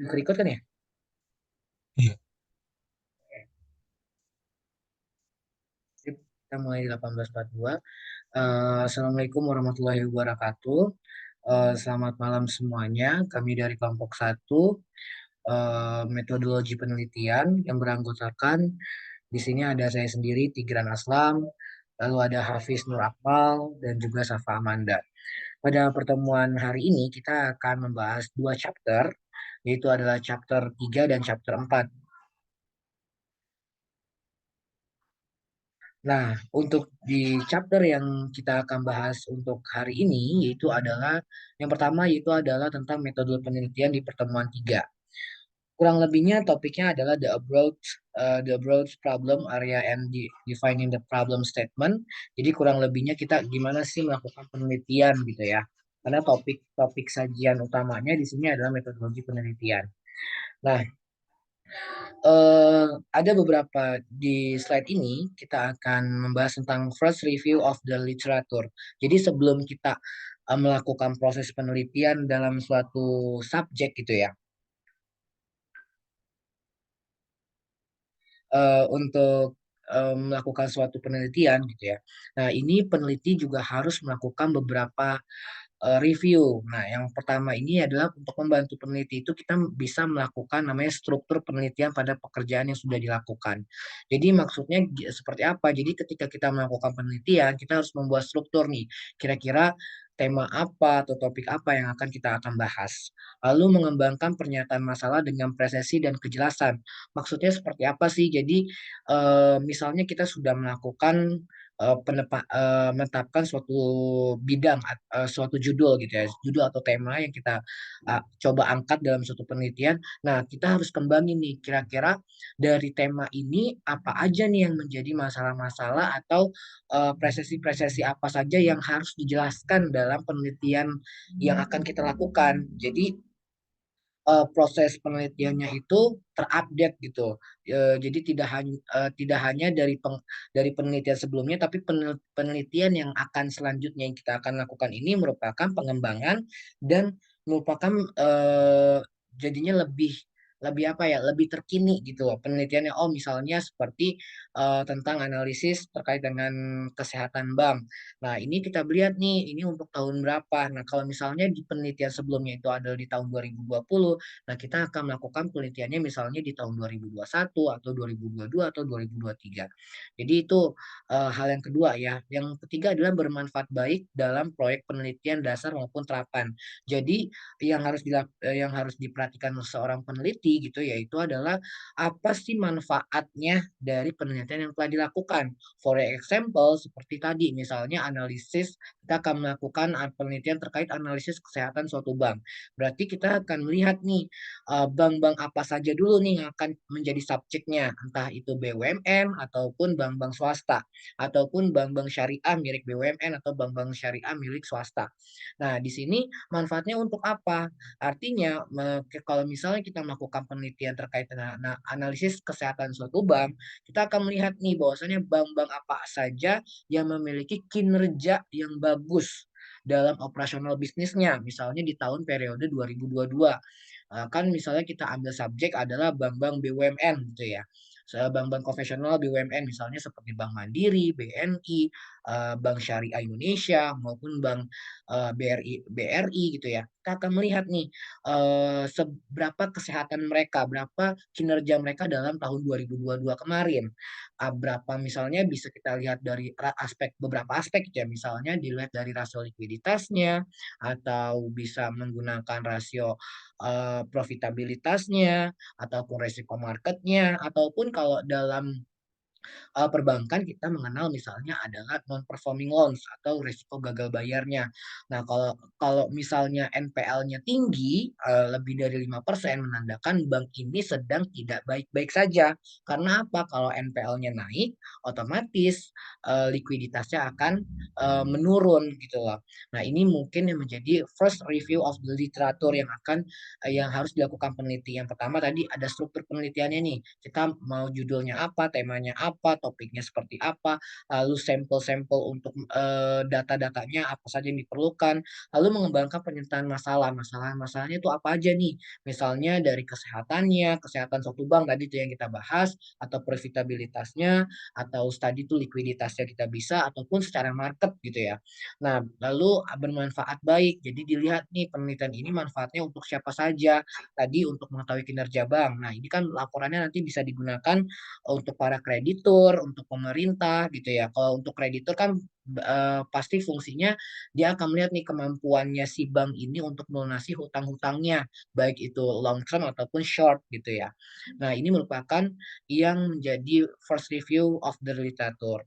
Record kan ya? Iya, Sip. Kita mulai di 18.42. Assalamualaikum warahmatullahi wabarakatuh. Selamat malam semuanya. Kami dari kelompok satu metodologi penelitian yang beranggotakan di sini ada saya sendiri Tigran Aslam, lalu ada Hafiz Nur Akmal dan juga Safa Amanda. Pada pertemuan hari ini kita akan membahas dua chapter, yaitu adalah chapter 3 dan chapter 4. Nah, untuk di chapter yang kita akan bahas untuk hari ini yaitu adalah yang pertama yaitu adalah tentang metode penelitian di pertemuan 3. Kurang lebihnya topiknya adalah the approach problem area and defining the problem statement. Jadi kurang lebihnya kita gimana sih melakukan penelitian gitu ya. Karena topik-topik sajian utamanya di sini adalah metodologi penelitian. Nah, ada beberapa di slide ini kita akan membahas tentang first review of the literature. Jadi sebelum kita melakukan proses penelitian dalam suatu subjek gitu ya, untuk melakukan suatu penelitian gitu ya. Nah, ini peneliti juga harus melakukan beberapa review. Nah, yang pertama ini adalah untuk membantu peneliti itu kita bisa melakukan namanya struktur penelitian pada pekerjaan yang sudah dilakukan. Jadi maksudnya seperti apa? Jadi ketika kita melakukan penelitian, kita harus membuat struktur nih. Kira-kira tema apa atau topik apa yang akan bahas. Lalu mengembangkan pernyataan masalah dengan presisi dan kejelasan. Maksudnya seperti apa sih? Jadi misalnya kita sudah melakukan menetapkan suatu bidang, suatu judul gitu ya, judul atau tema yang kita coba angkat dalam suatu penelitian. Nah, kita harus kembangin nih, kira-kira dari tema ini apa aja nih yang menjadi masalah-masalah atau presesi-presesi apa saja yang harus dijelaskan dalam penelitian yang akan kita lakukan. Jadi proses penelitiannya itu terupdate gitu. Jadi tidak hanya dari penelitian sebelumnya, tapi penelitian yang akan selanjutnya yang kita akan lakukan ini merupakan pengembangan dan merupakan jadinya lebih lebih apa ya, lebih terkini gitu loh penelitiannya. Oh, misalnya seperti tentang analisis terkait dengan kesehatan bank. Nah, ini kita lihat nih, ini untuk tahun berapa. Nah, kalau misalnya di penelitian sebelumnya itu adalah di tahun 2020, nah kita akan melakukan penelitiannya misalnya di tahun 2021 atau 2022 atau 2023. Jadi itu hal yang kedua ya. Yang ketiga adalah bermanfaat baik dalam proyek penelitian dasar maupun terapan. Jadi yang harus diperhatikan seorang peneliti gitu yaitu adalah apa sih manfaatnya dari penelitian yang telah dilakukan. For example, seperti tadi misalnya analisis, kita akan melakukan penelitian terkait analisis kesehatan suatu bank. Berarti kita akan melihat nih bank-bank apa saja dulu nih yang akan menjadi subjeknya, entah itu BUMN ataupun bank-bank swasta, ataupun bank-bank syariah milik BUMN atau bank-bank syariah milik swasta. Nah, di sini manfaatnya untuk apa? Artinya, kalau misalnya kita melakukan penelitian terkait dengan analisis kesehatan suatu bank, kita akan melihat nih bahwasanya bank-bank apa saja yang memiliki kinerja yang bagus dalam operasional bisnisnya, misalnya di tahun periode 2022. Kan misalnya kita ambil subjek adalah bank-bank BUMN gitu ya. Bank-bank konvensional BUMN misalnya seperti Bank Mandiri, BNI, Bank Syariah Indonesia maupun Bank BRI gitu ya. Kita akan melihat nih seberapa kesehatan mereka, berapa kinerja mereka dalam tahun 2022 kemarin. Berapa misalnya bisa kita lihat dari beberapa aspek ya, misalnya dilihat dari rasio likuiditasnya atau bisa menggunakan rasio profitabilitasnya ataupun resiko marketnya ataupun kalau dalam perbankan kita mengenal misalnya adalah non performing loans atau risiko gagal bayarnya. Nah, kalau kalau misalnya NPL-nya tinggi lebih dari 5% menandakan bank ini sedang tidak baik-baik saja. Karena apa? Kalau NPL-nya naik, otomatis likuiditasnya akan menurun gitu loh. Nah, ini mungkin yang menjadi first review of the literature yang harus dilakukan peneliti. Yang pertama tadi ada struktur penelitiannya nih. Kita mau judulnya apa, temanya apa, topiknya seperti apa, lalu sampel-sampel untuk data-datanya apa saja yang diperlukan, lalu mengembangkan penyertaan masalah. Masalahnya itu apa aja nih? Misalnya dari kesehatannya, kesehatan suatu bank tadi itu yang kita bahas, atau profitabilitasnya, atau tadi itu likuiditasnya kita bisa, ataupun secara market gitu ya. Nah, lalu bermanfaat baik. Jadi dilihat nih penelitian ini manfaatnya untuk siapa saja. Tadi untuk mengetahui kinerja bank. Nah, ini kan laporannya nanti bisa digunakan untuk para kreditur, untuk pemerintah gitu ya. Kalau untuk kreditur kan pasti fungsinya dia akan melihat nih kemampuannya si bank ini untuk melunasi hutang-hutangnya, baik itu long term ataupun short gitu ya. Nah, ini merupakan yang menjadi first review of the literature.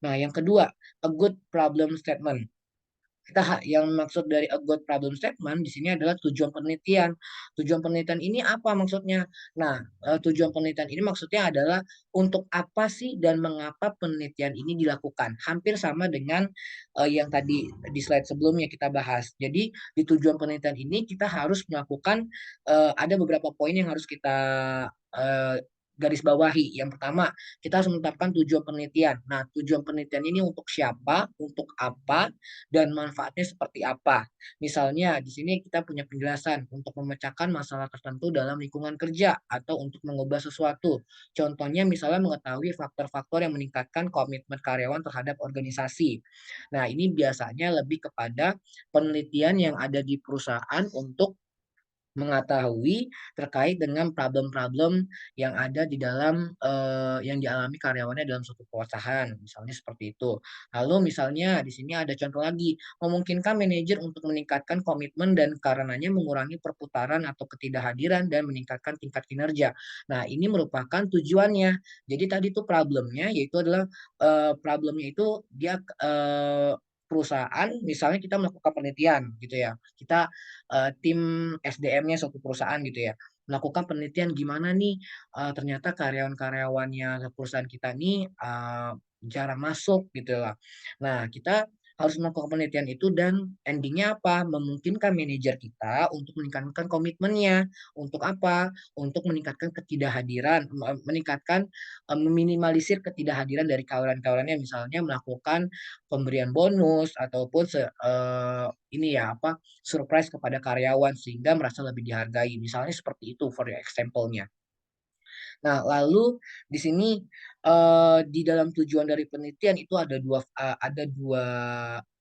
Nah, yang kedua, a good problem statement. Yang maksud dari a good problem statement di sini adalah tujuan penelitian. Tujuan penelitian ini apa maksudnya? Nah, tujuan penelitian ini maksudnya adalah untuk apa sih dan mengapa penelitian ini dilakukan. Hampir sama dengan yang tadi di slide sebelumnya kita bahas. Jadi di tujuan penelitian ini kita harus melakukan ada beberapa poin yang harus kita eh, garis bawahi. Yang pertama, kita harus menetapkan tujuan penelitian. Nah, tujuan penelitian ini untuk siapa, untuk apa, dan manfaatnya seperti apa. Misalnya, di sini kita punya penjelasan untuk memecahkan masalah tertentu dalam lingkungan kerja atau untuk mengubah sesuatu. Contohnya, misalnya mengetahui faktor-faktor yang meningkatkan komitmen karyawan terhadap organisasi. Nah, ini biasanya lebih kepada penelitian yang ada di perusahaan untuk mengetahui terkait dengan problem-problem yang ada di dalam yang dialami karyawannya dalam suatu perusahaan, misalnya seperti itu. Lalu misalnya di sini ada contoh lagi, memungkinkan manajer untuk meningkatkan komitmen dan karenanya mengurangi perputaran atau ketidakhadiran dan meningkatkan tingkat kinerja. Nah, ini merupakan tujuannya. Jadi tadi tuh problemnya yaitu adalah problemnya itu dia perusahaan misalnya kita melakukan penelitian gitu ya. Kita tim SDM-nya suatu perusahaan gitu ya melakukan penelitian gimana nih ternyata karyawan-karyawannya perusahaan kita nih jarang masuk gitu lah. Nah, kita harus melakukan penelitian itu dan endingnya apa? Memungkinkan manajer kita untuk meningkatkan komitmennya. Untuk apa? Untuk meningkatkan ketidakhadiran, meningkatkan, meminimalisir ketidakhadiran dari kawalan-kawalannya, misalnya melakukan pemberian bonus ataupun ini ya apa surprise kepada karyawan sehingga merasa lebih dihargai. Misalnya seperti itu for example-nya. Nah, lalu di sini di dalam tujuan dari penelitian itu ada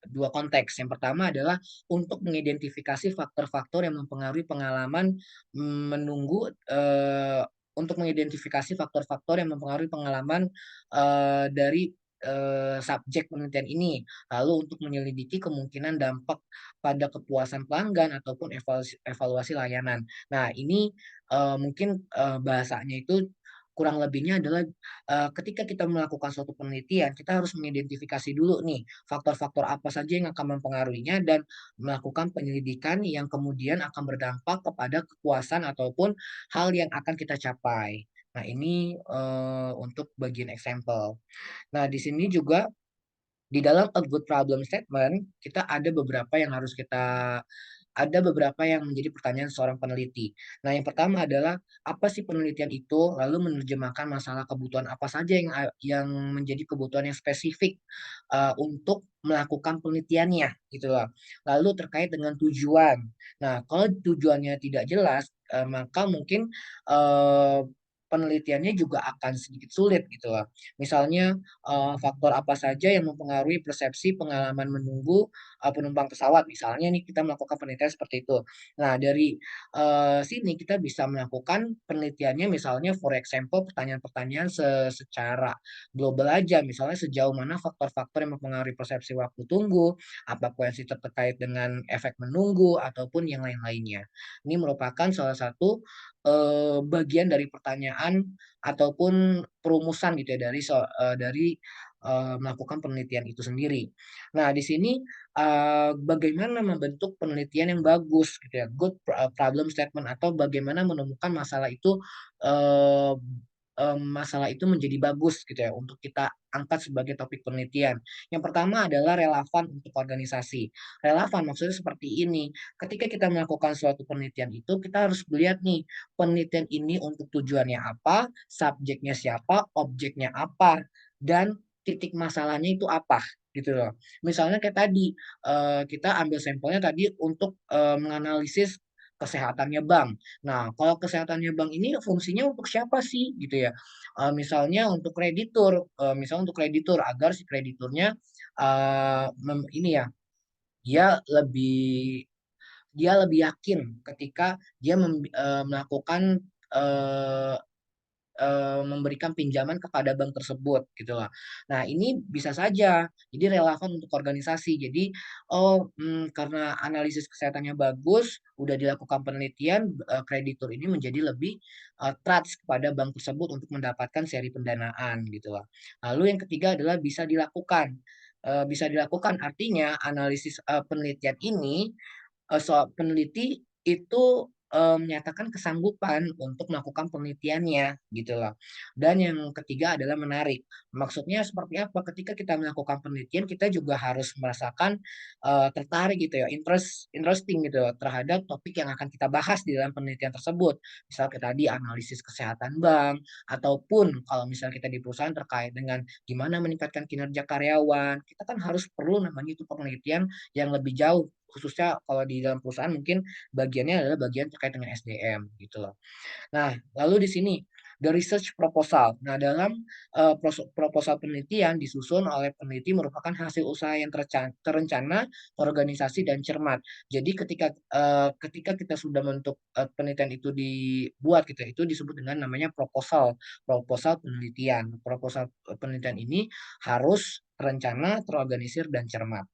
dua konteks. Yang pertama adalah untuk mengidentifikasi faktor-faktor yang mempengaruhi pengalaman menunggu untuk mengidentifikasi faktor-faktor yang mempengaruhi pengalaman dari subjek penelitian ini, lalu untuk menyelidiki kemungkinan dampak pada kepuasan pelanggan ataupun evaluasi layanan. Nah, ini mungkin bahasanya itu kurang lebihnya adalah ketika kita melakukan suatu penelitian, kita harus mengidentifikasi dulu nih faktor-faktor apa saja yang akan mempengaruhinya dan melakukan penyelidikan yang kemudian akan berdampak kepada kepuasan ataupun hal yang akan kita capai. Nah, ini untuk bagian example. Nah, di sini juga di dalam a good problem statement, kita ada beberapa yang menjadi pertanyaan seorang peneliti. Nah, yang pertama adalah apa sih penelitian itu? Lalu menerjemahkan masalah kebutuhan apa saja yang menjadi kebutuhan yang spesifik untuk melakukan penelitiannya gitu loh. Lalu terkait dengan tujuan. Nah, kalau tujuannya tidak jelas, maka mungkin eh, penelitiannya juga akan sedikit sulit gitu loh. Misalnya faktor apa saja yang mempengaruhi persepsi pengalaman menunggu penumpang pesawat misalnya nih kita melakukan penelitian seperti itu. Nah, dari sini kita bisa melakukan penelitiannya misalnya for example pertanyaan-pertanyaan secara global aja misalnya sejauh mana faktor-faktor yang mempengaruhi persepsi waktu tunggu, apa potensi terkait dengan efek menunggu ataupun yang lain-lainnya. Ini merupakan salah satu bagian dari pertanyaan ataupun perumusan gitu ya dari melakukan penelitian itu sendiri. Nah, di sini bagaimana membentuk penelitian yang bagus gitu ya, good problem statement atau bagaimana menemukan masalah itu eh, masalah itu menjadi bagus gitu ya untuk kita angkat sebagai topik penelitian. Yang pertama adalah relevan untuk organisasi. Relevan maksudnya seperti ini. Ketika kita melakukan suatu penelitian itu kita harus melihat nih penelitian ini untuk tujuannya apa, subjeknya siapa, objeknya apa, dan titik masalahnya itu apa gitu loh. Misalnya kayak tadi kita ambil sampelnya tadi untuk menganalisis kesehatannya bank. Nah, kalau kesehatannya bank ini fungsinya untuk siapa sih gitu ya? Misalnya untuk kreditur, misalnya untuk kreditur agar si krediturnya ini ya, dia lebih dia lebih yakin ketika dia melakukan eh, memberikan pinjaman kepada bank tersebut gitu lah. Nah, ini bisa saja jadi relevan untuk organisasi. Jadi karena analisis kesehatannya bagus, udah dilakukan penelitian, kreditur ini menjadi lebih trust kepada bank tersebut untuk mendapatkan seri pendanaan gitu lah. Lalu yang ketiga adalah bisa dilakukan. Bisa dilakukan artinya analisis penelitian ini soal peneliti itu menyatakan kesanggupan untuk melakukan penelitiannya gitu loh. Dan yang ketiga adalah menarik. Maksudnya seperti apa? Ketika kita melakukan penelitian, kita juga harus merasakan tertarik gitu ya, interesting gitu loh, terhadap topik yang akan kita bahas di dalam penelitian tersebut. Misalnya kayak tadi analisis kesehatan bank, ataupun kalau misalnya kita di perusahaan terkait dengan gimana meningkatkan kinerja karyawan, kita kan harus perlu namanya itu penelitian yang lebih jauh khususnya kalau di dalam perusahaan mungkin bagiannya adalah bagian terkait dengan SDM gitu loh. Nah, lalu di sini the research proposal. Nah, dalam proposal penelitian disusun oleh peneliti merupakan hasil usaha yang terencana, organisasi dan cermat. Jadi ketika kita sudah membentuk penelitian itu dibuat gitu, itu disebut dengan namanya proposal, proposal penelitian. Proposal penelitian ini harus terencana, terorganisir dan cermat.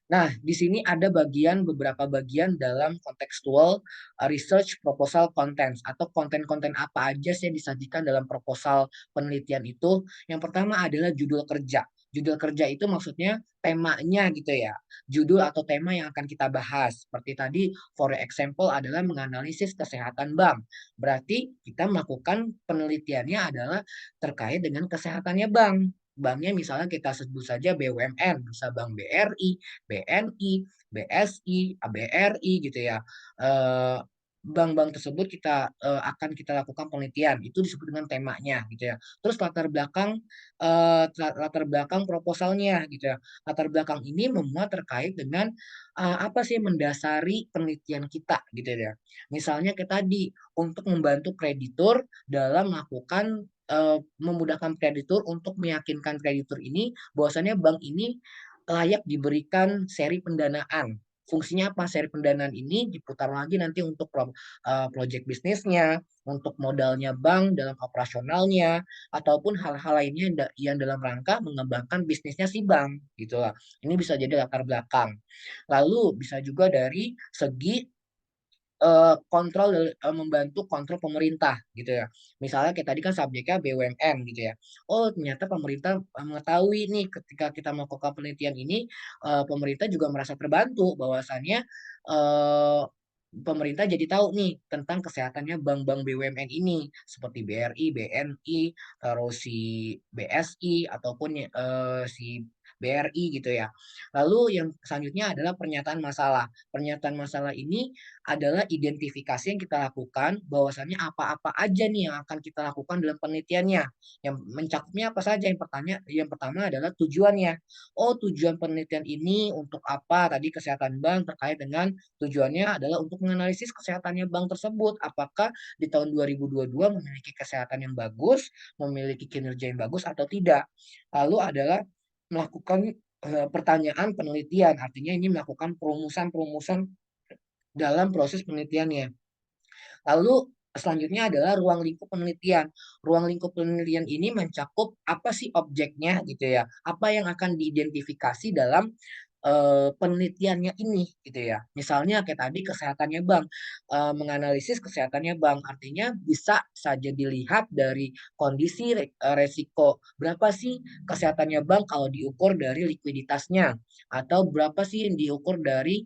Nah, di sini ada beberapa bagian dalam kontekstual research proposal contents atau konten-konten apa aja sih yang disajikan dalam proposal penelitian itu. Yang pertama adalah judul kerja. Judul kerja itu maksudnya temanya gitu ya. Judul atau tema yang akan kita bahas. Seperti tadi, for example adalah menganalisis kesehatan bank. Berarti kita melakukan penelitiannya adalah terkait dengan kesehatannya bank. Banknya misalnya kita sebut saja BUMN, bisa Bank BRI, BNI, BSI, ABRI gitu ya. Eh, Bank-bank tersebut akan kita lakukan penelitian. Itu disebut dengan temanya gitu ya. Terus latar belakang proposalnya gitu ya. Latar belakang ini memuat terkait dengan apa sih yang mendasari penelitian kita gitu ya. Misalnya kayak tadi untuk membantu kreditur dalam melakukan memudahkan kreditur untuk meyakinkan kreditur ini bahwasannya bank ini layak diberikan seri pendanaan. Fungsinya apa? Seri pendanaan ini diputar lagi nanti untuk project bisnisnya, untuk modalnya bank dalam operasionalnya, ataupun hal-hal lainnya yang dalam rangka mengembangkan bisnisnya si bank. Gitu lah. Ini bisa jadi latar belakang. Lalu bisa juga dari segi membantu kontrol pemerintah gitu ya. Misalnya kayak tadi kan subjeknya BUMN gitu ya. Oh, ternyata pemerintah mengetahui nih ketika kita melakukan penelitian ini pemerintah juga merasa terbantu bahwasannya eh, pemerintah jadi tahu nih tentang kesehatannya bank-bank BUMN ini seperti BRI, BNI, terus si BSI ataupun si BRI gitu ya. Lalu yang selanjutnya adalah pernyataan masalah. Pernyataan masalah ini adalah identifikasi yang kita lakukan bahwasannya apa-apa aja nih yang akan kita lakukan dalam penelitiannya. Yang mencakupnya apa saja? Yang pertama adalah tujuannya. Oh, tujuan penelitian ini untuk apa? Tadi kesehatan bank terkait dengan tujuannya adalah untuk menganalisis kesehatannya bank tersebut. Apakah di tahun 2022 memiliki kesehatan yang bagus, memiliki kinerja yang bagus atau tidak. Lalu adalah melakukan pertanyaan penelitian. Artinya ini melakukan perumusan-perumusan dalam proses penelitiannya. Lalu selanjutnya adalah ruang lingkup penelitian. Ruang lingkup penelitian ini mencakup apa sih objeknya gitu ya. Apa yang akan diidentifikasi dalam penelitiannya ini gitu ya. Misalnya kayak tadi kesehatannya bank, menganalisis kesehatannya bank artinya bisa saja dilihat dari kondisi resiko berapa sih kesehatannya bank kalau diukur dari likuiditasnya atau berapa sih yang diukur dari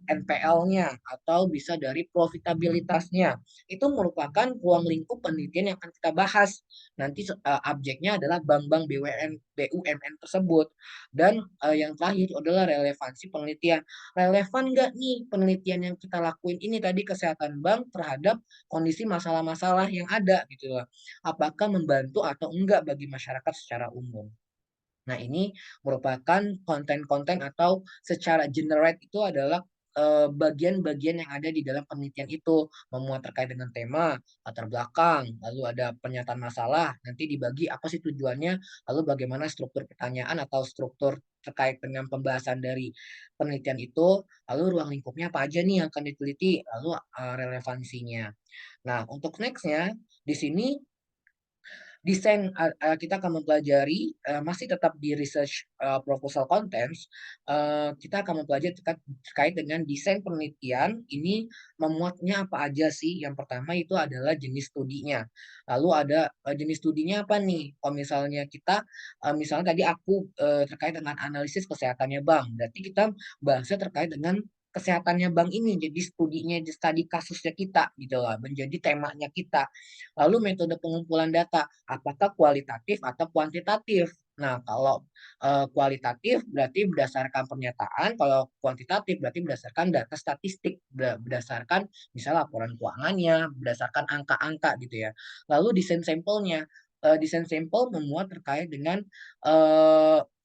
NPL-nya atau bisa dari profitabilitasnya. Itu merupakan ruang lingkup penelitian yang akan kita bahas. Nanti objeknya adalah bank-bank BUMN tersebut. Dan yang terakhir adalah relevansi penelitian. Relevan nggak nih penelitian yang kita lakuin ini tadi kesehatan bank terhadap kondisi masalah-masalah yang ada gitu loh. Apakah membantu atau enggak bagi masyarakat secara umum. Nah, ini merupakan konten-konten atau secara generate itu adalah bagian-bagian yang ada di dalam penelitian itu memuat terkait dengan tema, latar belakang, lalu ada pernyataan masalah, nanti dibagi apa sih tujuannya, lalu bagaimana struktur pertanyaan atau struktur terkait dengan pembahasan dari penelitian itu, lalu ruang lingkupnya apa aja nih yang akan diteliti, lalu relevansinya. Nah, untuk nextnya, di sini desain kita akan mempelajari masih tetap di research proposal contents, kita akan mempelajari terkait dengan desain penelitian ini memuatnya apa aja sih. Yang pertama itu adalah jenis studinya, lalu ada jenis studinya apa nih. Kalau misalnya kita misalnya tadi aku terkait dengan analisis kesehatannya bank, berarti kita bahasnya terkait dengan kesehatannya bank ini jadi studinya, studi kasusnya kita gitu lah, menjadi temanya kita. Lalu metode pengumpulan data, apakah kualitatif atau kuantitatif. Nah, kalau kualitatif berarti berdasarkan pernyataan, kalau kuantitatif berarti berdasarkan data statistik, berdasarkan misal laporan keuangannya, berdasarkan angka-angka gitu ya. Lalu desain sampelnya, desain sampel memuat terkait dengan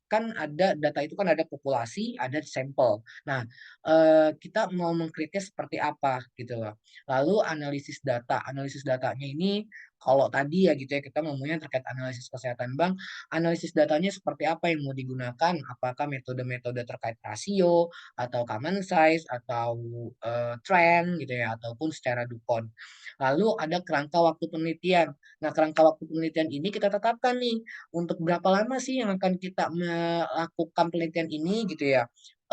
kan ada data itu kan ada populasi, ada sampel. Nah, kita mau mengkritis seperti apa gitu loh. Lalu analisis datanya ini kalau tadi ya gitu ya kita ngomongnya terkait analisis kesehatan bank, analisis datanya seperti apa yang mau digunakan, apakah metode-metode terkait rasio atau common size atau trend gitu ya ataupun secara Dukon. Lalu ada kerangka waktu penelitian. Nah, kerangka waktu penelitian ini kita tetapkan nih untuk berapa lama sih yang akan kita melakukan penelitian ini gitu ya.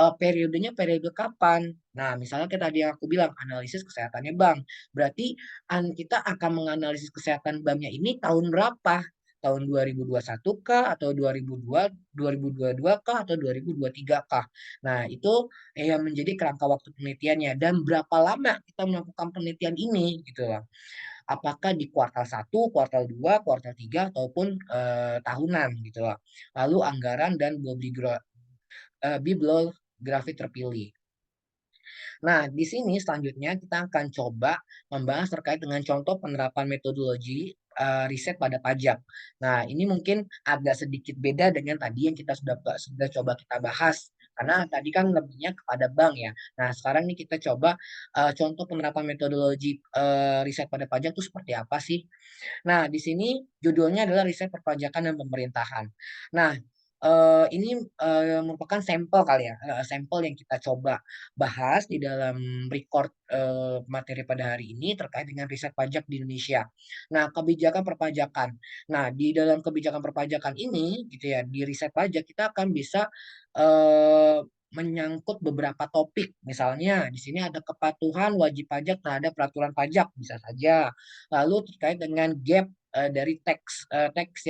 Periodenya periode kapan? Nah, misalnya kayak tadi yang aku bilang analisis kesehatannya bank. Berarti kita akan menganalisis kesehatan banknya ini tahun berapa? Tahun 2021 kah atau 2022 kah atau 2023 kah? Nah, itu yang menjadi kerangka waktu penelitiannya dan berapa lama kita melakukan penelitian ini gitu loh. Apakah di kuartal satu, kuartal 2, kuartal 3 ataupun tahunan gitu loh. Lalu anggaran dan bibliografi terpilih. Nah, di sini selanjutnya kita akan coba membahas terkait dengan contoh penerapan metodologi riset pada pajak. Nah, ini mungkin agak sedikit beda dengan tadi yang kita sudah coba kita bahas. Karena tadi kan lebihnya kepada bank ya. Nah, sekarang nih kita coba contoh penerapan metodologi riset pada pajak itu seperti apa sih? Nah, di sini judulnya adalah riset perpajakan dan pemerintahan. Nah, ini merupakan sampel kali ya, sampel yang kita coba bahas di dalam record materi pada hari ini terkait dengan riset pajak di Indonesia. Nah, kebijakan perpajakan. Nah, di dalam kebijakan perpajakan ini, gitu ya, di riset pajak kita akan bisa eh, menyangkut beberapa topik. Misalnya, di sini ada kepatuhan wajib pajak terhadap peraturan pajak, bisa saja. Lalu terkait dengan gap dari teks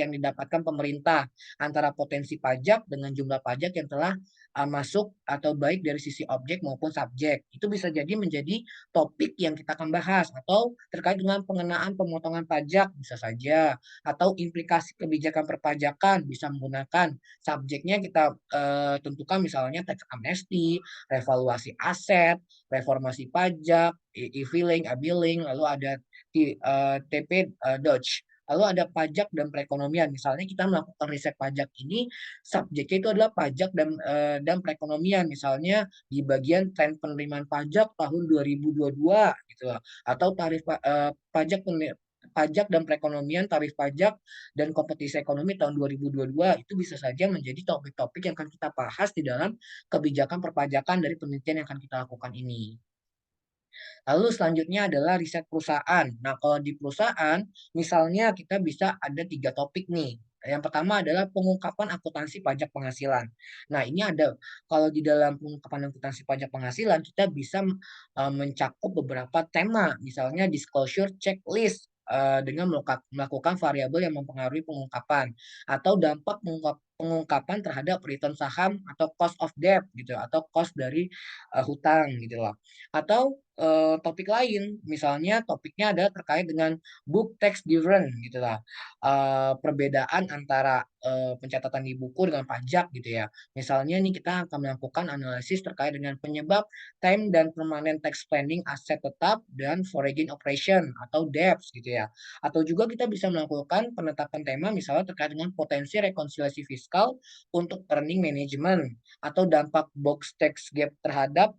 yang didapatkan pemerintah antara potensi pajak dengan jumlah pajak yang telah masuk atau baik dari sisi objek maupun subjek. Itu bisa jadi menjadi topik yang kita akan bahas atau terkait dengan pengenaan pemotongan pajak bisa saja atau implikasi kebijakan perpajakan bisa menggunakan subjeknya kita tentukan misalnya tax amnesty, revaluasi aset, reformasi pajak, e-filing, e-billing, lalu ada TP Dodge. Lalu ada pajak dan perekonomian. Misalnya kita melakukan riset pajak ini, subjeknya itu adalah pajak dan perekonomian. Misalnya di bagian tren penerimaan pajak tahun 2022 gitu loh. Atau pajak dan perekonomian, tarif pajak dan kompetisi ekonomi tahun 2022 itu bisa saja menjadi topik-topik yang akan kita bahas di dalam kebijakan perpajakan dari penelitian yang akan kita lakukan ini. Lalu selanjutnya adalah riset perusahaan. Nah, kalau di perusahaan, misalnya kita bisa ada tiga topik nih. Yang pertama adalah pengungkapan akuntansi pajak penghasilan. Nah, ini ada kalau di dalam pengungkapan akuntansi pajak penghasilan kita bisa mencakup beberapa tema, misalnya disclosure checklist dengan melakukan variabel yang mempengaruhi pengungkapan atau dampak pengungkapan terhadap return saham atau cost of debt gitu atau cost dari hutang gitu loh. Atau topik lain, misalnya topiknya ada terkait dengan book tax difference gitu lah, perbedaan antara pencatatan di buku dengan pajak gitu ya. Misalnya nih kita akan melakukan analisis terkait dengan penyebab time dan permanent tax planning aset tetap dan foreign operation atau DEPS gitu ya. Atau juga kita bisa melakukan penetapan tema misalnya terkait dengan potensi rekonsiliasi fiskal untuk earning management atau dampak box tax gap terhadap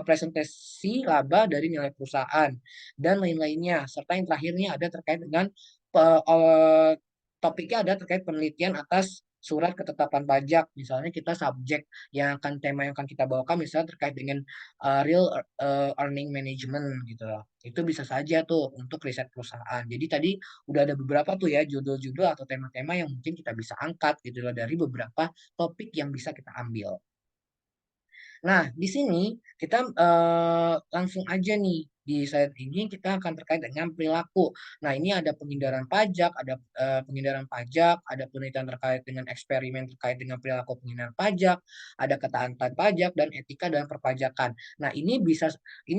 presentasi laba dari nilai perusahaan dan lain-lainnya. Serta yang terakhirnya ada terkait dengan topiknya ada terkait penelitian atas surat ketetapan pajak. Misalnya kita subjek yang akan tema yang akan kita bawakan misalnya terkait dengan real earning management gitu loh. Itu bisa saja tuh untuk riset perusahaan. Jadi tadi udah ada beberapa tuh ya judul-judul atau tema-tema yang mungkin kita bisa angkat gitu loh dari beberapa topik yang bisa kita ambil. Nah, di sini kita langsung aja nih di slide ini kita akan terkait dengan perilaku. Nah, ini ada penghindaran pajak, ada penghindaran pajak, ada penelitian terkait dengan eksperimen terkait dengan perilaku penghindaran pajak, ada ketaatan pajak dan etika dalam perpajakan. Nah, ini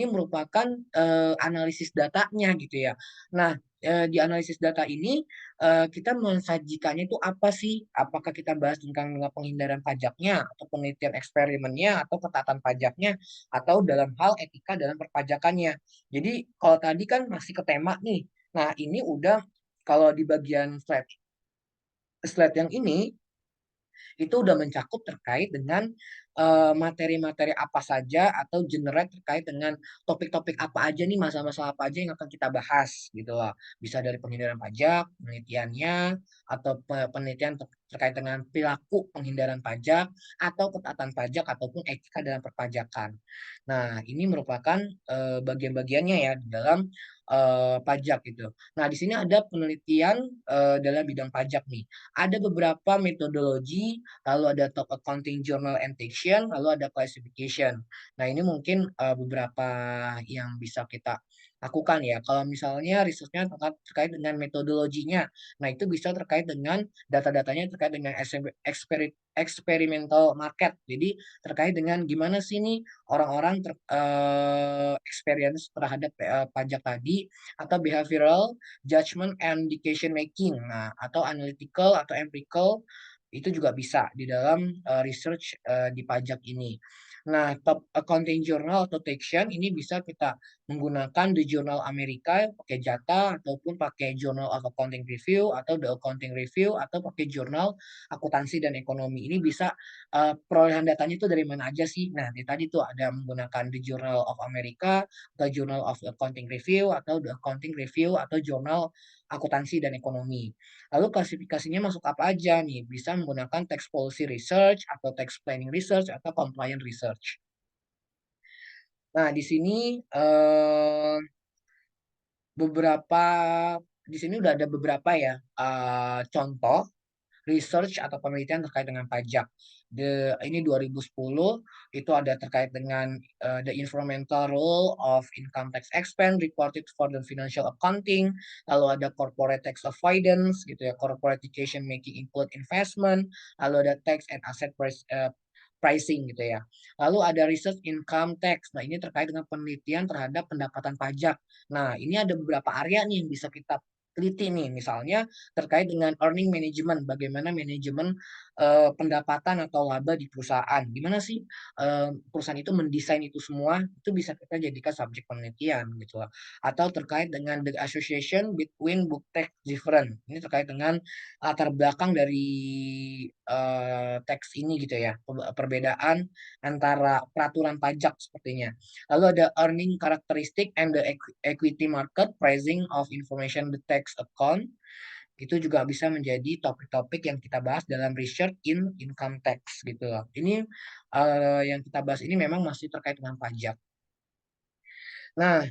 merupakan analisis datanya gitu ya. Nah, di analisis data ini kita mensajikannya itu apa sih? Apakah kita bahas tentang penghindaran pajaknya, atau penelitian eksperimennya, atau ketaatan pajaknya, atau dalam hal etika dalam perpajakannya. Jadi kalau tadi kan masih ke tema nih. Nah ini udah kalau di bagian slide yang ini itu udah mencakup terkait dengan materi-materi apa saja atau generate terkait dengan topik-topik apa aja nih, masalah-masalah apa aja yang akan kita bahas gitu loh. Bisa dari penghindaran pajak, penelitiannya, atau penelitian terkait dengan perilaku penghindaran pajak, atau ketaatan pajak, ataupun etika dalam perpajakan. Nah, ini merupakan bagian-bagiannya ya di dalam pajak gitu. Nah, di sini ada penelitian dalam bidang pajak nih. Ada beberapa metodologi, lalu ada top accounting journal annotation, lalu ada classification. Nah, ini mungkin beberapa yang bisa kita lakukan ya. Kalau misalnya risetnya terkait dengan metodologinya, nah itu bisa terkait dengan data-datanya terkait dengan experimental market. Jadi terkait dengan gimana sih nih orang-orang experience terhadap pajak tadi atau behavioral judgment and decision making. Nah, atau analytical atau empirical itu juga bisa di dalam research di pajak ini. Nah, top accounting journal atau section ini bisa kita menggunakan the Journal Amerika pakai Jata ataupun pakai Journal of Accounting Review atau the Accounting Review atau pakai Jurnal Akuntansi dan Ekonomi. Ini bisa perolehan datanya itu dari mana aja sih? Nah, di tadi tuh ada menggunakan the Journal of America, the Journal of Accounting Review atau the Accounting Review atau Jurnal Akuntansi dan Ekonomi. Lalu klasifikasinya masuk apa aja nih? Bisa menggunakan tax policy research atau tax planning research atau compliance research. Nah, di sini beberapa di sini udah ada beberapa ya contoh research atau penelitian terkait dengan pajak. Ini 2010 itu ada terkait dengan the environmental role of income tax expense reported for the financial accounting. Lalu ada corporate tax avoidance gitu ya, corporate decision making include investment. Lalu ada tax and asset pricing gitu ya. Lalu ada research income tax. Nah, ini terkait dengan penelitian terhadap pendapatan pajak. Nah, ini ada beberapa area nih yang bisa kita teliti nih, misalnya terkait dengan earning management, bagaimana manajemen pendapatan atau laba di perusahaan. Gimana sih perusahaan itu mendesain itu semua, itu bisa kita jadikan subjek penelitian gitu lah. Atau terkait dengan the association between book tax different. Ini terkait dengan latar belakang dari teks ini gitu ya, perbedaan antara peraturan pajak sepertinya. Lalu ada earning characteristic and the equity market pricing of information the tax account. Itu juga bisa menjadi topik-topik yang kita bahas dalam research in income tax gitu loh. Ini yang kita bahas ini memang masih terkait dengan pajak. Nah,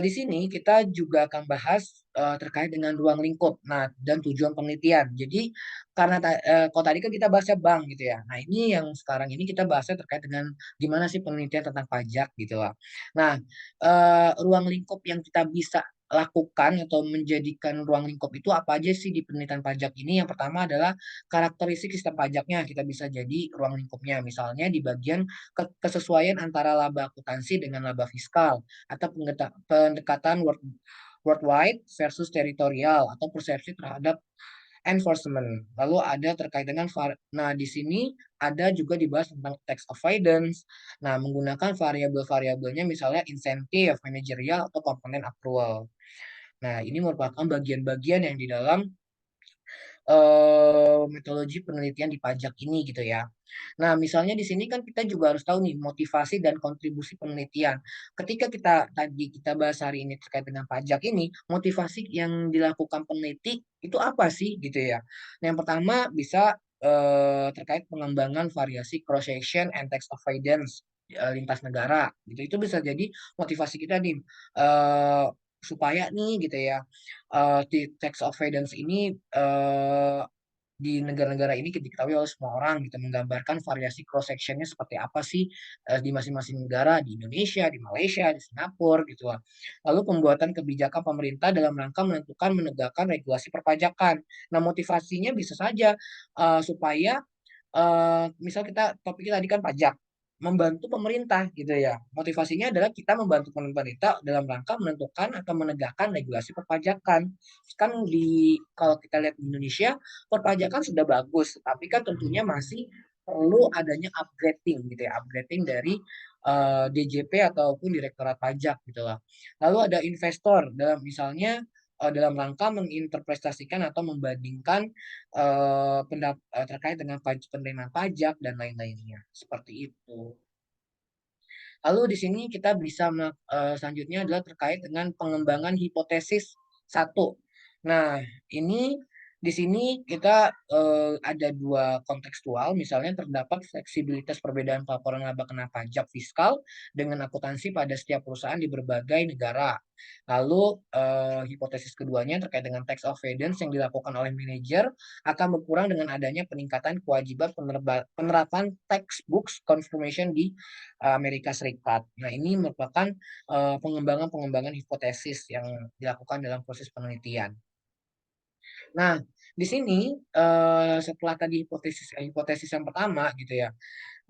Di sini kita juga akan bahas terkait dengan ruang lingkup, nah dan tujuan penelitian. Jadi karena kalau tadi kan kita bahasnya bank gitu ya. Nah ini yang sekarang ini kita bahasnya terkait dengan gimana sih penelitian tentang pajak gitu lah. Nah ruang lingkup yang kita bisa lakukan atau menjadikan ruang lingkup itu apa aja sih di penelitian pajak ini? Yang pertama adalah karakteristik sistem pajaknya. Kita bisa jadi ruang lingkupnya. Misalnya di bagian kesesuaian antara laba akuntansi dengan laba fiskal atau pendekatan worldwide versus teritorial atau persepsi terhadap enforcement. Lalu ada terkait dengan nah di sini ada juga dibahas tentang tax avoidance. Nah, menggunakan variabel-variabelnya misalnya insentif, manajerial atau komponen accrual. Nah, ini merupakan bagian-bagian yang di dalam metodologi penelitian di pajak ini gitu ya. Nah, misalnya di sini kan kita juga harus tahu nih motivasi dan kontribusi penelitian. Ketika kita bahas hari ini terkait dengan pajak ini, motivasi yang dilakukan peneliti itu apa sih gitu ya. Nah, yang pertama bisa terkait pengembangan variasi cross section and tax avoidance lintas negara gitu. Itu bisa jadi motivasi kita nih supaya nih gitu ya di tax avoidance ini di negara-negara ini diketahui oleh semua orang gitu menggambarkan variasi cross sectionnya seperti apa sih di masing-masing negara di Indonesia, di Malaysia, di Singapura gitu lah. Lalu pembuatan kebijakan pemerintah dalam rangka menentukan menegakkan regulasi perpajakan. Nah, motivasinya bisa saja supaya misal kita topiknya tadi kan pajak, membantu pemerintah gitu ya. Motivasinya adalah kita membantu pemerintah dalam rangka menentukan atau menegakkan regulasi perpajakan. Kan kalau kita lihat di Indonesia, perpajakan sudah bagus, tapi kan tentunya masih perlu adanya upgrading gitu ya, upgrading dari DJP ataupun Direktorat Pajak gitu lah. Lalu ada investor dalam misalnya dalam rangka menginterpretasikan atau membandingkan terkait dengan penerimaan pajak dan lain-lainnya. Seperti itu. Lalu di sini kita bisa selanjutnya adalah terkait dengan pengembangan hipotesis satu. Nah, ini di sini kita ada dua kontekstual, misalnya terdapat fleksibilitas perbedaan pelaporan laba kena pajak fiskal dengan akuntansi pada setiap perusahaan di berbagai negara. Lalu hipotesis keduanya terkait dengan tax avoidance yang dilakukan oleh manajer akan berkurang dengan adanya peningkatan kewajiban penerapan textbooks confirmation di Amerika Serikat. Nah, ini merupakan pengembangan-pengembangan hipotesis yang dilakukan dalam proses penelitian. Nah, di sini setelah tadi hipotesis hipotesis yang pertama gitu ya.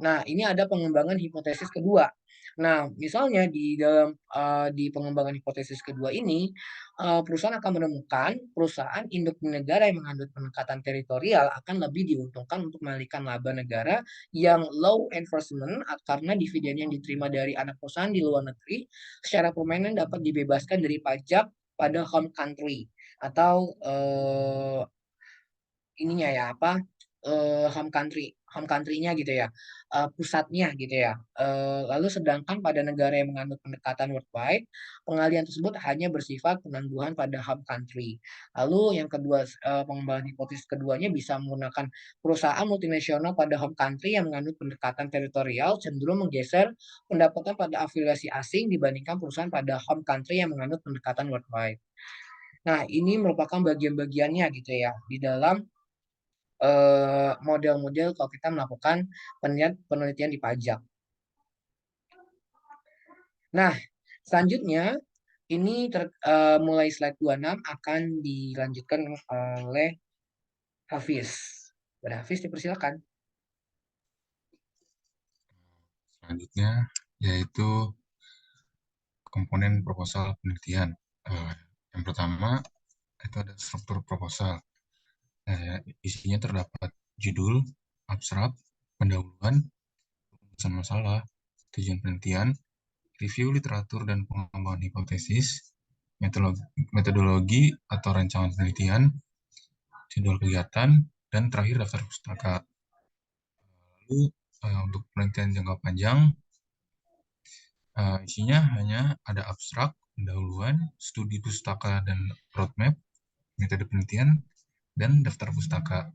Nah, ini ada pengembangan hipotesis kedua. Nah, misalnya di pengembangan hipotesis kedua ini, perusahaan akan menemukan perusahaan induk negara yang mengandung pendekatan teritorial akan lebih diuntungkan untuk mengalihkan laba negara yang low enforcement karena dividen yang diterima dari anak perusahaan di luar negeri secara permanen dapat dibebaskan dari pajak pada home country atau ininya ya apa home country-nya gitu ya, pusatnya gitu ya. Lalu sedangkan pada negara yang menganut pendekatan worldwide, pengalihan tersebut hanya bersifat penangguhan pada home country. Lalu yang kedua, pengembangan hipotesis keduanya bisa menggunakan perusahaan multinasional pada home country yang menganut pendekatan teritorial cenderung menggeser pendapatan pada afiliasi asing dibandingkan perusahaan pada home country yang menganut pendekatan worldwide. Nah, ini merupakan bagian-bagiannya gitu ya di dalam model-model kalau kita melakukan penelitian di pajak. Nah, selanjutnya ini mulai slide 26 akan dilanjutkan oleh Hafiz. Pada Hafiz dipersilakan. Selanjutnya yaitu komponen proposal penelitian. Eh, yang pertama itu ada struktur proposal. Isinya terdapat judul, abstrak, pendahuluan, rumusan masalah, tujuan penelitian, review literatur dan pengembangan hipotesis, metodologi atau rancangan penelitian, jadwal kegiatan, dan terakhir daftar pustaka. Lalu untuk penelitian jangka panjang, isinya hanya ada abstrak, pendahuluan, studi pustaka dan roadmap, metode penelitian, dan daftar pustaka.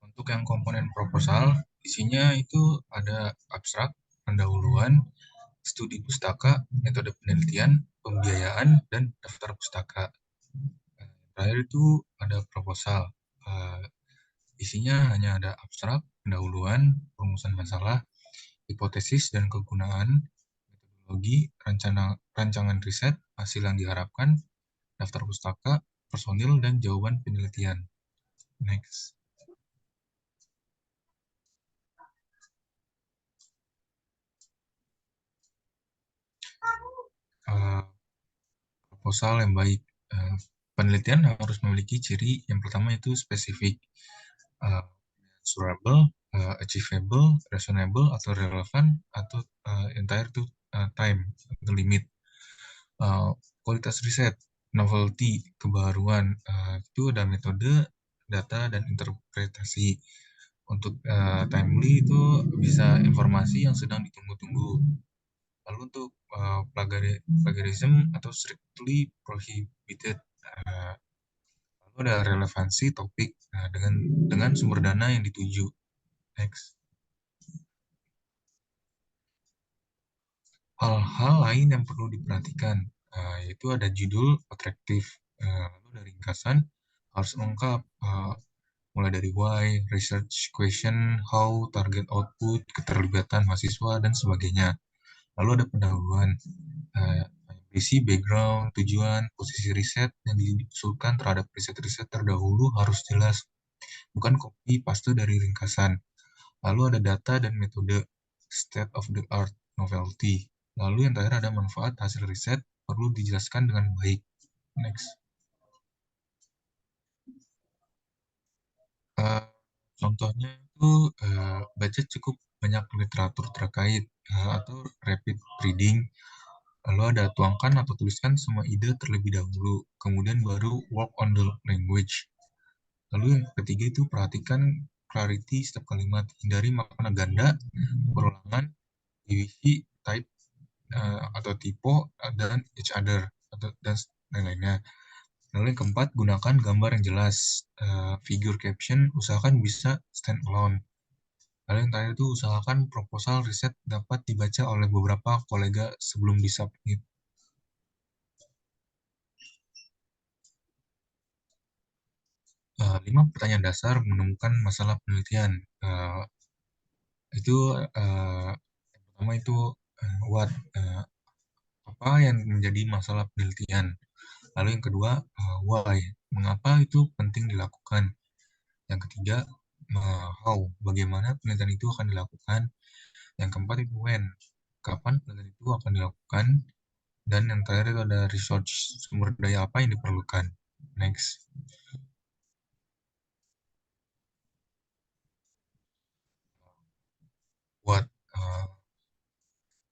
Untuk yang komponen proposal, isinya itu ada abstrak, pendahuluan, studi pustaka, metode penelitian, pembiayaan, dan daftar pustaka. Terakhir itu ada proposal. Eh, Isinya hanya ada abstrak, pendahuluan, perumusan masalah, hipotesis dan kegunaan, metodologi, rancangan riset, hasil yang diharapkan, daftar pustaka, personil, dan jawaban penelitian. Next. Uh, Proposal yang baik. Penelitian harus memiliki ciri yang pertama itu spesifik, measurable, achievable, reasonable, atau relevan, atau entire to time, atau limit. Kualitas riset, novelty, kebaruan, itu ada metode, data, dan interpretasi. Untuk timely itu bisa informasi yang sedang ditunggu-tunggu. Lalu untuk plagiarism atau strictly prohibited, uh, lalu ada relevansi topik dengan sumber dana yang dituju. Next. Hal-hal lain yang perlu diperhatikan, yaitu ada judul atraktif, lalu ada ringkasan harus lengkap, mulai dari why, research question, how, target output, keterlibatan mahasiswa, dan sebagainya. Lalu ada pendahuluan, berisi background, tujuan, posisi riset yang diusulkan terhadap riset-riset terdahulu harus jelas, bukan copy paste dari ringkasan. Lalu ada data dan metode, state of the art, novelty. Lalu yang terakhir ada manfaat hasil riset, perlu dijelaskan dengan baik. Next. Uh, Contohnya itu baca cukup banyak literatur terkait atau rapid reading. Lalu ada tuangkan atau tuliskan semua ide terlebih dahulu, kemudian baru work on the language. Lalu yang ketiga itu perhatikan clarity setiap kalimat, hindari makna ganda, perulangan, diviisi, type atau typo, dan each other dan lain-lainnya. Lalu yang keempat, gunakan gambar yang jelas, figure caption, usahakan bisa stand alone. Lalu yang terakhir itu usahakan proposal riset dapat dibaca oleh beberapa kolega sebelum disubmit. 5 pertanyaan dasar menemukan masalah penelitian. Itu yang pertama itu what, apa yang menjadi masalah penelitian. Lalu yang kedua, why, mengapa itu penting dilakukan. Yang ketiga, how, bagaimana penelitian itu akan dilakukan. Yang keempat itu when, kapan penelitian itu akan dilakukan. Dan yang terakhir itu ada research, sumber daya apa yang diperlukan. Next. What,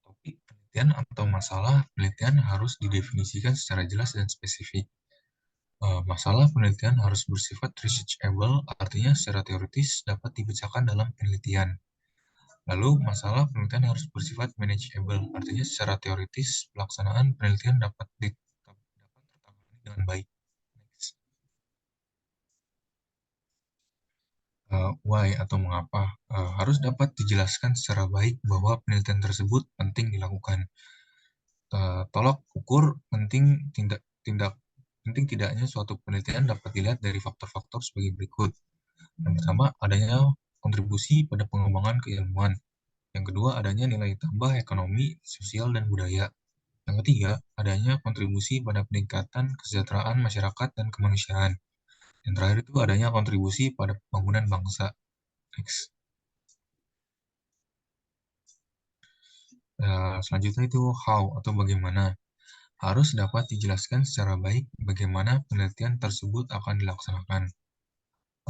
topik penelitian atau masalah penelitian harus didefinisikan secara jelas dan spesifik. Masalah penelitian harus bersifat researchable, artinya secara teoritis dapat dibacakan dalam penelitian. Lalu, masalah penelitian harus bersifat manageable, artinya secara teoritis pelaksanaan penelitian dapat tertangani dengan baik. Why atau mengapa harus dapat dijelaskan secara baik bahwa penelitian tersebut penting dilakukan. Tolok ukur penting tidaknya suatu penelitian dapat dilihat dari faktor-faktor sebagai berikut. Yang pertama, adanya kontribusi pada pengembangan keilmuan. Yang kedua, adanya nilai tambah ekonomi, sosial, dan budaya. Yang ketiga, adanya kontribusi pada peningkatan kesejahteraan masyarakat dan kemanusiaan. Yang terakhir itu adanya kontribusi pada pembangunan bangsa. Next. Selanjutnya itu how atau bagaimana. Harus dapat dijelaskan secara baik bagaimana penelitian tersebut akan dilaksanakan.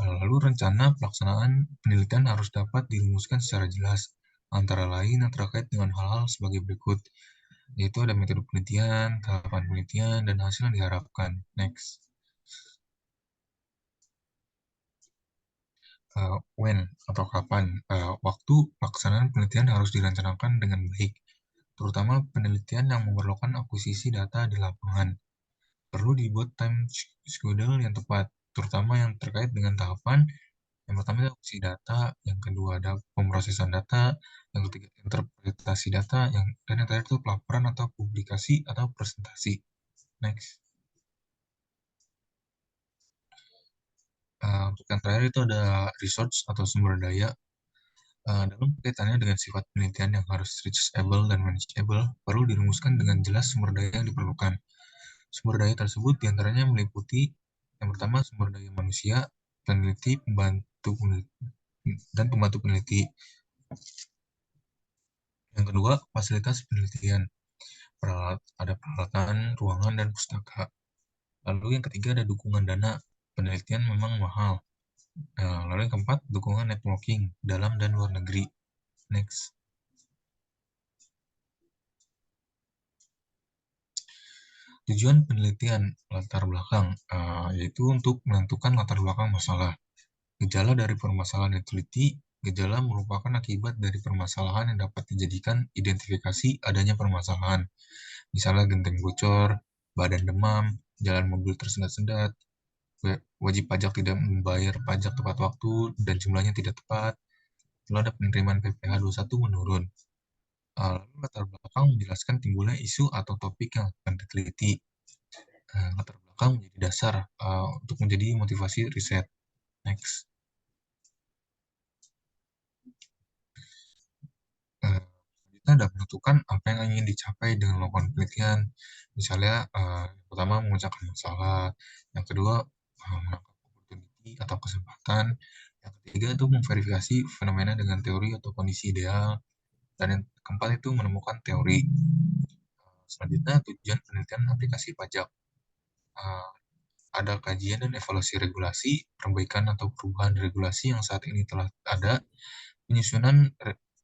Lalu rencana pelaksanaan penelitian harus dapat dirumuskan secara jelas, antara lain yang terkait dengan hal-hal sebagai berikut, yaitu ada metode penelitian, tahapan penelitian, dan hasil yang diharapkan. Next. When atau kapan. Waktu pelaksanaan penelitian harus direncanakan dengan baik, terutama penelitian yang memerlukan akuisisi data di lapangan. Perlu dibuat time schedule yang tepat, terutama yang terkait dengan tahapan Yang pertama itu akusisi data, yang kedua ada pemrosesan data, yang ketiga interpretasi data, dan yang terakhir itu pelaporan atau publikasi atau presentasi. Next. Untuk yang terakhir itu ada research atau sumber daya. Dalam kaitannya dengan sifat penelitian yang harus reachable dan manageable, perlu dirumuskan dengan jelas sumber daya yang diperlukan. Sumber daya tersebut diantaranya meliputi yang pertama sumber daya manusia, peneliti, pembantu peneliti, dan pembantu peneliti. Yang kedua, fasilitas penelitian. Ada peralatan, ruangan, dan pustaka. Lalu yang ketiga ada dukungan dana. Penelitian memang mahal. Lalu yang keempat, dukungan networking dalam dan luar negeri. Next. Tujuan penelitian latar belakang, yaitu untuk menentukan latar belakang masalah. Gejala dari permasalahan yang diteliti, gejala merupakan akibat dari permasalahan yang dapat dijadikan identifikasi adanya permasalahan. Misalnya genteng bocor, badan demam, jalan mobil tersendat-sendat, wajib pajak tidak membayar pajak tepat waktu dan jumlahnya tidak tepat, lalu ada penerimaan PPh 21 menurun. Lalu latar belakang menjelaskan timbulnya isu atau topik yang akan diteliti. Latar belakang menjadi dasar untuk menjadi motivasi riset. Next. Kita sudah menentukan apa yang ingin dicapai dengan melakukan penelitian. Misalnya, yang pertama memecahkan masalah, yang kedua menangkap opportunity atau kesempatan, yang ketiga itu memverifikasi fenomena dengan teori atau kondisi ideal, dan yang keempat itu menemukan teori. Selanjutnya tujuan penelitian aplikasi pajak. Ada kajian dan evaluasi regulasi, perbaikan atau perubahan regulasi yang saat ini telah ada, penyusunan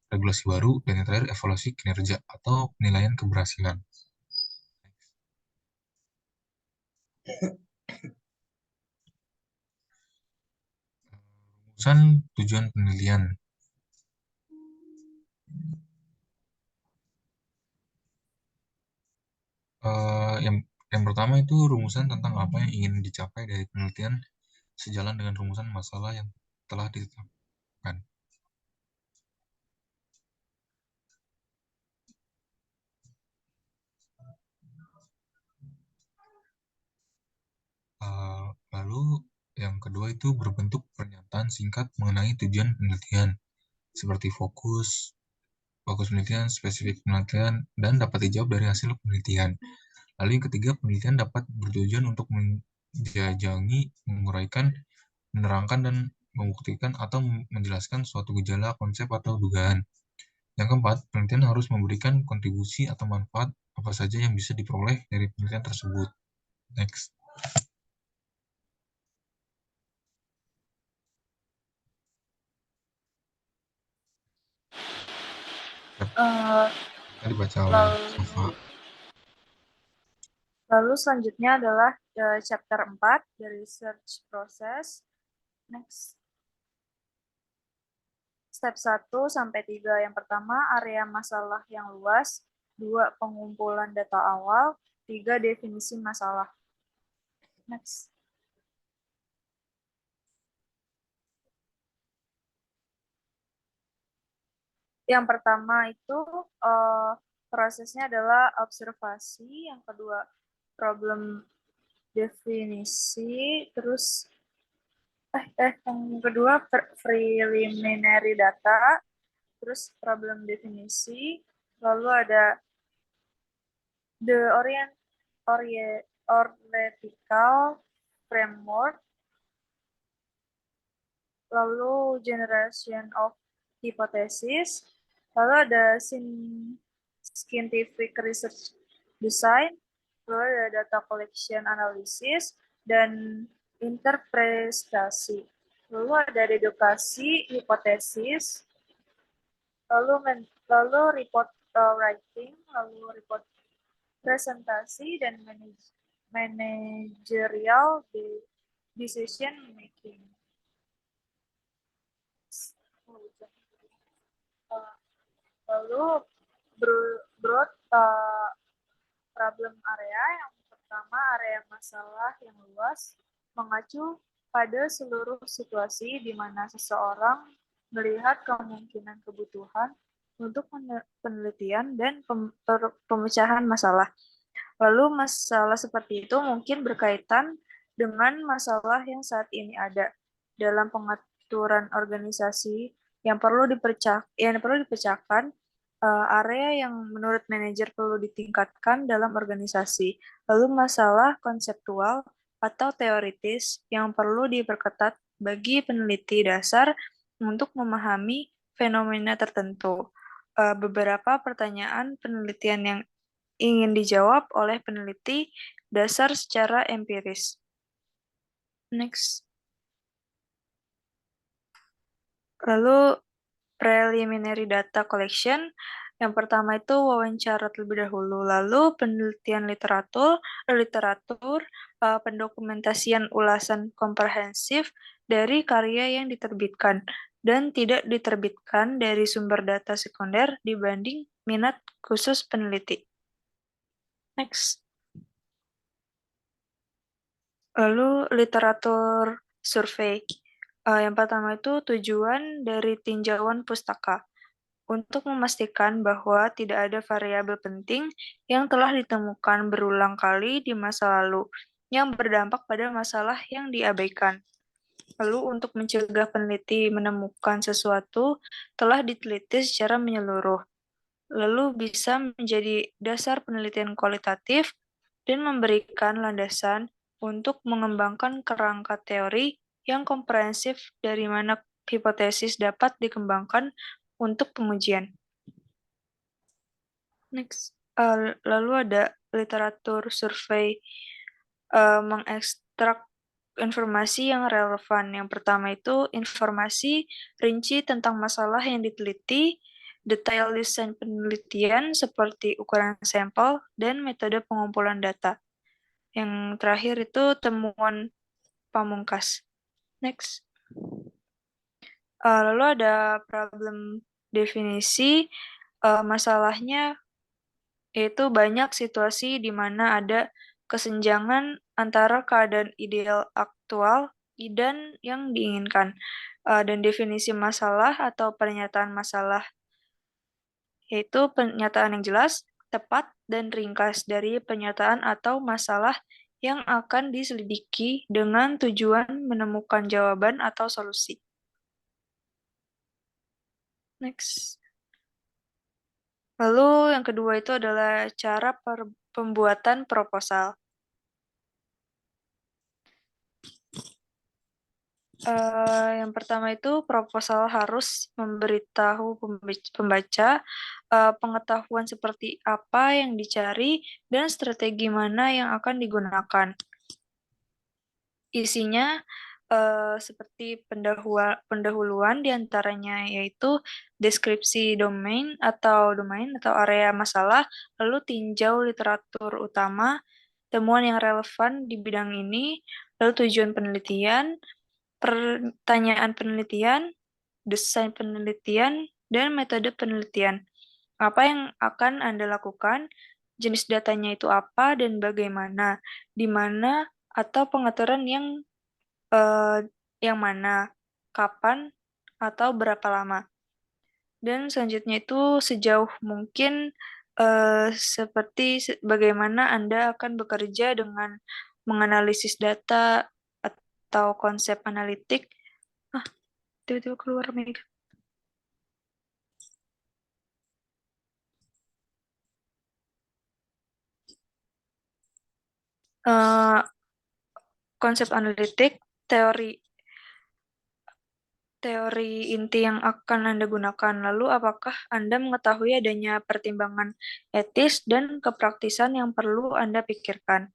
regulasi baru, dan yang terakhir evaluasi kinerja atau penilaian keberhasilan. Rumusan tujuan penelitian. Yang pertama itu rumusan tentang apa yang ingin dicapai dari penelitian sejalan dengan rumusan masalah yang telah ditetapkan. Lalu yang kedua itu berbentuk pernyataan singkat mengenai tujuan penelitian, seperti fokus penelitian, spesifik penelitian, dan dapat dijawab dari hasil penelitian. Lalu yang ketiga, penelitian dapat bertujuan untuk menjajangi, menguraikan, menerangkan, dan membuktikan atau menjelaskan suatu gejala, konsep, atau dugaan. Yang keempat, penelitian harus memberikan kontribusi atau manfaat apa saja yang bisa diperoleh dari penelitian tersebut. Next. Dibaca oleh Safa. Lalu selanjutnya adalah chapter 4 dari research process. Next. Step 1 sampai 3. Yang pertama, area masalah yang luas. 2, pengumpulan data awal. 3, definisi masalah. Next. Yang pertama itu prosesnya adalah observasi, yang kedua problem definisi, terus yang kedua preliminary data, terus problem definisi, lalu ada the theoretical framework, lalu generation of hypothesis, lalu ada scientific research design, lalu ada data collection analysis, dan interpretasi. Lalu ada dedukasi, hipotesis, lalu report writing, lalu report presentasi, dan managerial decision making. Lalu broad problem area. Yang pertama area masalah yang luas mengacu pada seluruh situasi di mana seseorang melihat kemungkinan kebutuhan untuk penelitian dan pemecahan masalah. Lalu masalah seperti itu mungkin berkaitan dengan masalah yang saat ini ada dalam pengaturan organisasi yang perlu dipecahkan, area yang menurut manajer perlu ditingkatkan dalam organisasi. Lalu masalah konseptual atau teoritis yang perlu diperketat bagi peneliti dasar untuk memahami fenomena tertentu. Beberapa pertanyaan penelitian yang ingin dijawab oleh peneliti dasar secara empiris. Next. Lalu preliminary data collection. Yang pertama itu wawancara terlebih dahulu, lalu penelitian literatur, pendokumentasian ulasan komprehensif dari karya yang diterbitkan dan tidak diterbitkan dari sumber data sekunder dibanding minat khusus peneliti. Next. Lalu literatur survei. Yang pertama itu tujuan dari tinjauan pustaka untuk memastikan bahwa tidak ada variabel penting yang telah ditemukan berulang kali di masa lalu yang berdampak pada masalah yang diabaikan. Lalu untuk mencegah peneliti menemukan sesuatu telah diteliti secara menyeluruh. Lalu bisa menjadi dasar penelitian kualitatif dan memberikan landasan untuk mengembangkan kerangka teori yang komprehensif dari mana hipotesis dapat dikembangkan untuk pengujian. Next. Lalu ada literatur survei mengekstrak informasi yang relevan. Yang pertama itu informasi rinci tentang masalah yang diteliti, detail desain penelitian seperti ukuran sampel, dan metode pengumpulan data. Yang terakhir itu temuan pamungkas. Next. Lalu ada problem definisi. Masalahnya yaitu banyak situasi di mana ada kesenjangan antara keadaan ideal aktual dan yang diinginkan. Dan definisi masalah atau pernyataan masalah yaitu pernyataan yang jelas, tepat, dan ringkas dari pernyataan atau masalah yang akan diselidiki dengan tujuan menemukan jawaban atau solusi. Next. Lalu yang kedua itu adalah cara pembuatan proposal. Yang pertama itu proposal harus memberitahu pembaca pengetahuan seperti apa yang dicari dan strategi mana yang akan digunakan. Isinya seperti pendahuluan diantaranya yaitu deskripsi domain atau area masalah, lalu tinjau literatur utama, temuan yang relevan di bidang ini, lalu tujuan penelitian, pertanyaan penelitian, desain penelitian, dan metode penelitian. Apa yang akan Anda lakukan, jenis datanya itu apa dan bagaimana, di mana, atau pengaturan yang mana, kapan, atau berapa lama. Dan selanjutnya itu sejauh mungkin seperti bagaimana Anda akan bekerja dengan menganalisis data atau konsep analitik. Tiba-tiba keluar Mega. Konsep analitik, teori inti yang akan Anda gunakan. Lalu, apakah Anda mengetahui adanya pertimbangan etis dan kepraktisan yang perlu Anda pikirkan?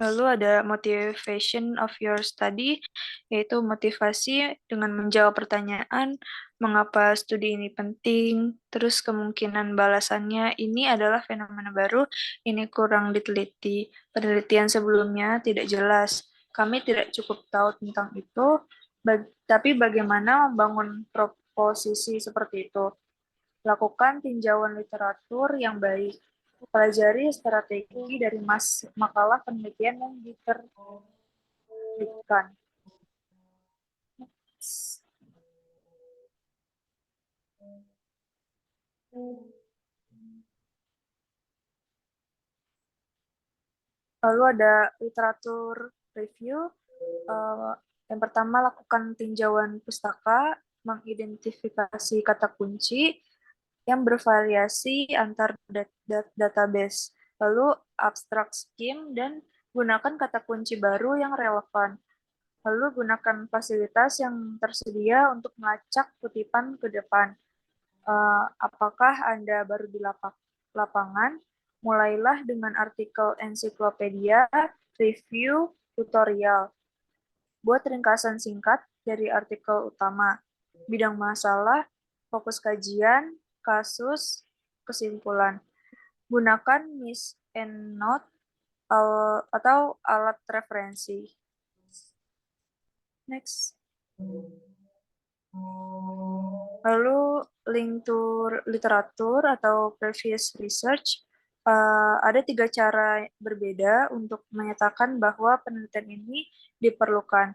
Lalu ada motivation of your study, yaitu motivasi dengan menjawab pertanyaan, mengapa studi ini penting, terus kemungkinan balasannya, ini adalah fenomena baru, ini kurang diteliti, penelitian sebelumnya tidak jelas, kami tidak cukup tahu tentang itu, tapi bagaimana membangun proposisi seperti itu? Lakukan tinjauan literatur yang baik. Pelajari strategi dari makalah penelitian yang diterbitkan. Lalu ada literatur review. Yang pertama, lakukan tinjauan pustaka, mengidentifikasi kata kunci yang bervariasi antar database. Lalu abstract scheme dan gunakan kata kunci baru yang relevan. Lalu gunakan fasilitas yang tersedia untuk melacak kutipan ke depan. Apakah Anda baru di lapangan? Mulailah dengan artikel ensiklopedia, review, tutorial. Buat ringkasan singkat dari artikel utama. Bidang masalah, fokus kajian, kasus, kesimpulan. Gunakan Miss EndNote atau alat referensi. Next. Lalu link to literatur atau previous research. Ada 3 cara berbeda untuk menyatakan bahwa penelitian ini diperlukan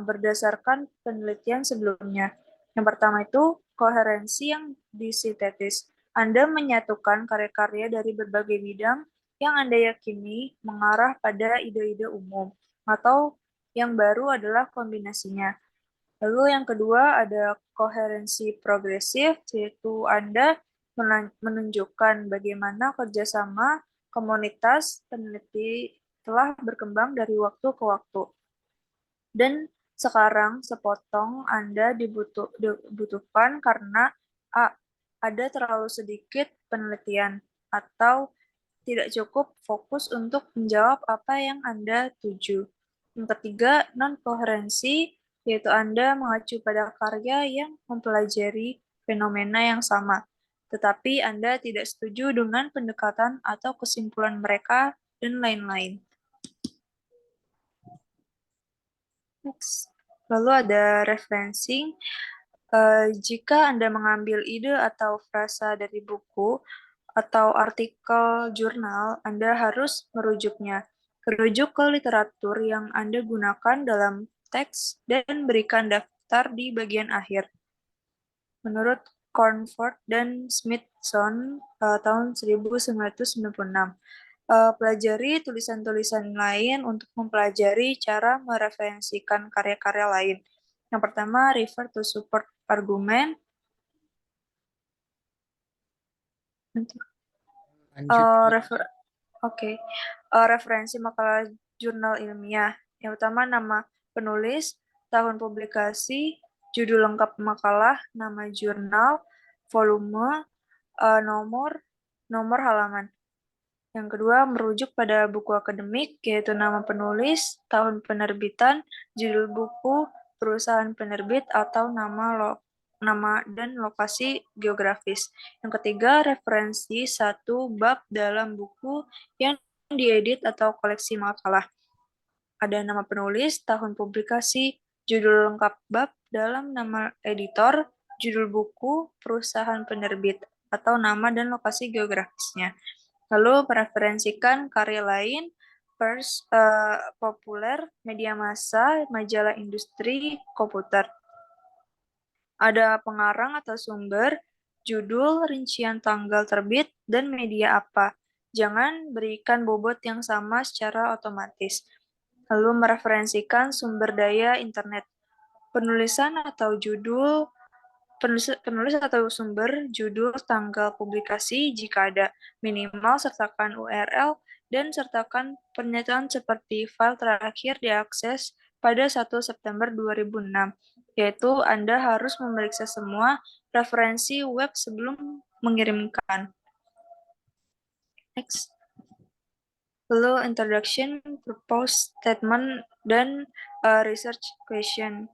berdasarkan penelitian sebelumnya. Yang pertama itu koherensi yang disintetis. Anda menyatukan karya-karya dari berbagai bidang yang Anda yakini mengarah pada ide-ide umum, atau yang baru adalah kombinasinya. Lalu yang kedua ada koherensi progresif, yaitu Anda menunjukkan bagaimana kerjasama komunitas peneliti telah berkembang dari waktu ke waktu. Dan sekarang sepotong Anda dibutuhkan karena ada terlalu sedikit penelitian atau tidak cukup fokus untuk menjawab apa yang Anda tuju. Yang ketiga, non-koherensi, yaitu Anda mengacu pada karya yang mempelajari fenomena yang sama, tetapi Anda tidak setuju dengan pendekatan atau kesimpulan mereka, dan lain-lain. Next. Lalu ada referencing. Jika Anda mengambil ide atau frasa dari buku atau artikel jurnal, Anda harus merujuknya. Merujuk ke literatur yang Anda gunakan dalam teks dan berikan daftar di bagian akhir. Menurut Cornford dan Smithson tahun 1996, pelajari tulisan-tulisan lain untuk mempelajari cara mereferensikan karya-karya lain. Yang pertama, refer to support argument. Referensi makalah jurnal ilmiah. Yang pertama, nama penulis, tahun publikasi, judul lengkap makalah, nama jurnal, volume, nomor halaman. Yang kedua, merujuk pada buku akademik, yaitu nama penulis, tahun penerbitan, judul buku, perusahaan penerbit, atau nama dan lokasi geografis. Yang ketiga, referensi satu bab dalam buku yang diedit atau koleksi makalah. Ada nama penulis, tahun publikasi, judul lengkap bab dalam nama editor, judul buku, perusahaan penerbit, atau nama dan lokasi geografisnya. Lalu mereferensikan karya lain, populer, media massa, majalah industri, komputer. Ada pengarang atau sumber, judul, rincian tanggal terbit, dan media apa. Jangan berikan bobot yang sama secara otomatis. Lalu mereferensikan sumber daya internet. Penulis atau sumber, judul, tanggal publikasi jika ada, minimal sertakan URL, dan sertakan pernyataan seperti file terakhir diakses pada 1 September 2006, yaitu Anda harus memeriksa semua referensi web sebelum mengirimkan. Next. Lalu introduction, purpose statement, dan research question.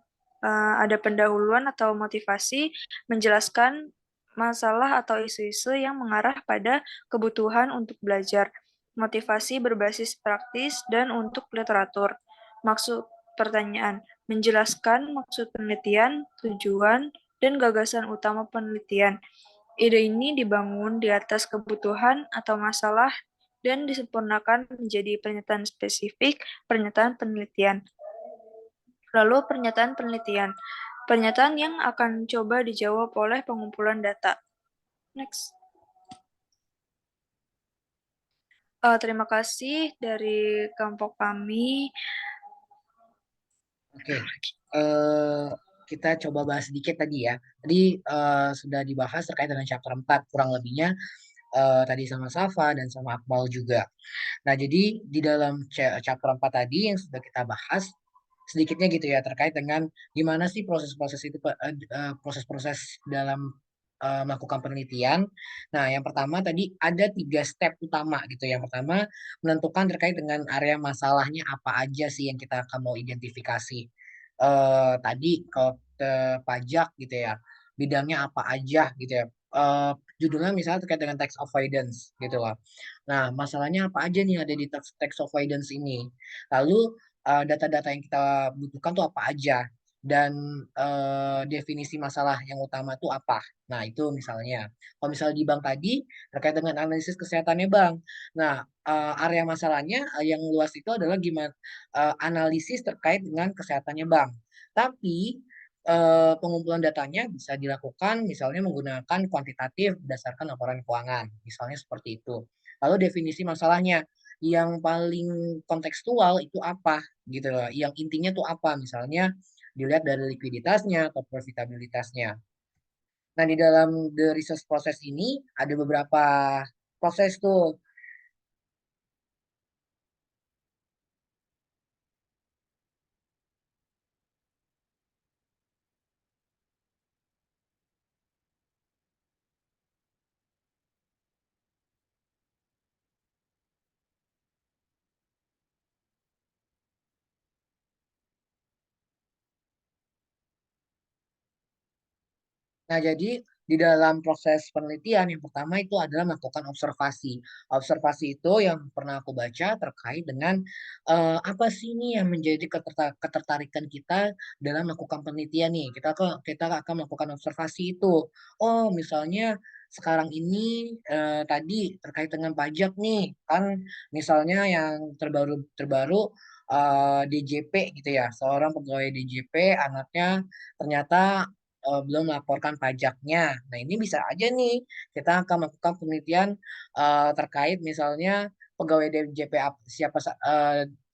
Ada pendahuluan atau motivasi, menjelaskan masalah atau isu-isu yang mengarah pada kebutuhan untuk belajar. Motivasi berbasis praktis dan untuk literatur. Maksud pertanyaan, menjelaskan maksud penelitian, tujuan, dan gagasan utama penelitian. Ide ini dibangun di atas kebutuhan atau masalah dan disempurnakan menjadi pernyataan spesifik, pernyataan penelitian. Lalu pernyataan penelitian. Pernyataan yang akan coba dijawab oleh pengumpulan data. Next. Terima kasih dari kelompok kami. Oke, kita coba bahas sedikit tadi ya. Tadi sudah dibahas terkait dengan chapter 4, kurang lebihnya tadi sama Safa dan sama Akmal juga. Nah, jadi di dalam chapter 4 tadi yang sudah kita bahas, sedikitnya gitu ya, terkait dengan gimana sih proses-proses itu, proses-proses dalam melakukan penelitian. Nah, yang pertama tadi ada 3 step utama gitu. Yang pertama, menentukan terkait dengan area masalahnya apa aja sih yang kita akan mau identifikasi. Tadi kalau pajak gitu ya, bidangnya apa aja gitu ya. Judulnya misalnya terkait dengan tax avoidance gitu loh. Nah, masalahnya apa aja nih ada di tax avoidance ini? Lalu data-data yang kita butuhkan tuh apa aja? Dan definisi masalah yang utama tuh apa? Nah, itu misalnya. Kalau misalnya di bank tadi, terkait dengan analisis kesehatannya bank. Nah, area masalahnya yang luas itu adalah gimana analisis terkait dengan kesehatannya bank. Tapi pengumpulan datanya bisa dilakukan misalnya menggunakan kuantitatif berdasarkan laporan keuangan, misalnya seperti itu. Lalu definisi masalahnya yang paling kontekstual itu apa gitu loh. Yang intinya tuh apa? Misalnya dilihat dari likuiditasnya atau profitabilitasnya. Nah, di dalam the research process ini ada beberapa proses tuh. Nah, jadi di dalam proses penelitian yang pertama itu adalah melakukan observasi. Observasi itu yang pernah aku baca terkait dengan apa sih ini yang menjadi ketertarikan kita dalam melakukan penelitian nih. Kita akan melakukan observasi itu. Oh, misalnya sekarang ini tadi terkait dengan pajak nih, kan misalnya yang terbaru terbaru DJP gitu ya, seorang pegawai DJP anaknya ternyata belum melaporkan pajaknya. Nah, ini bisa aja nih kita akan melakukan penelitian terkait misalnya pegawai DJP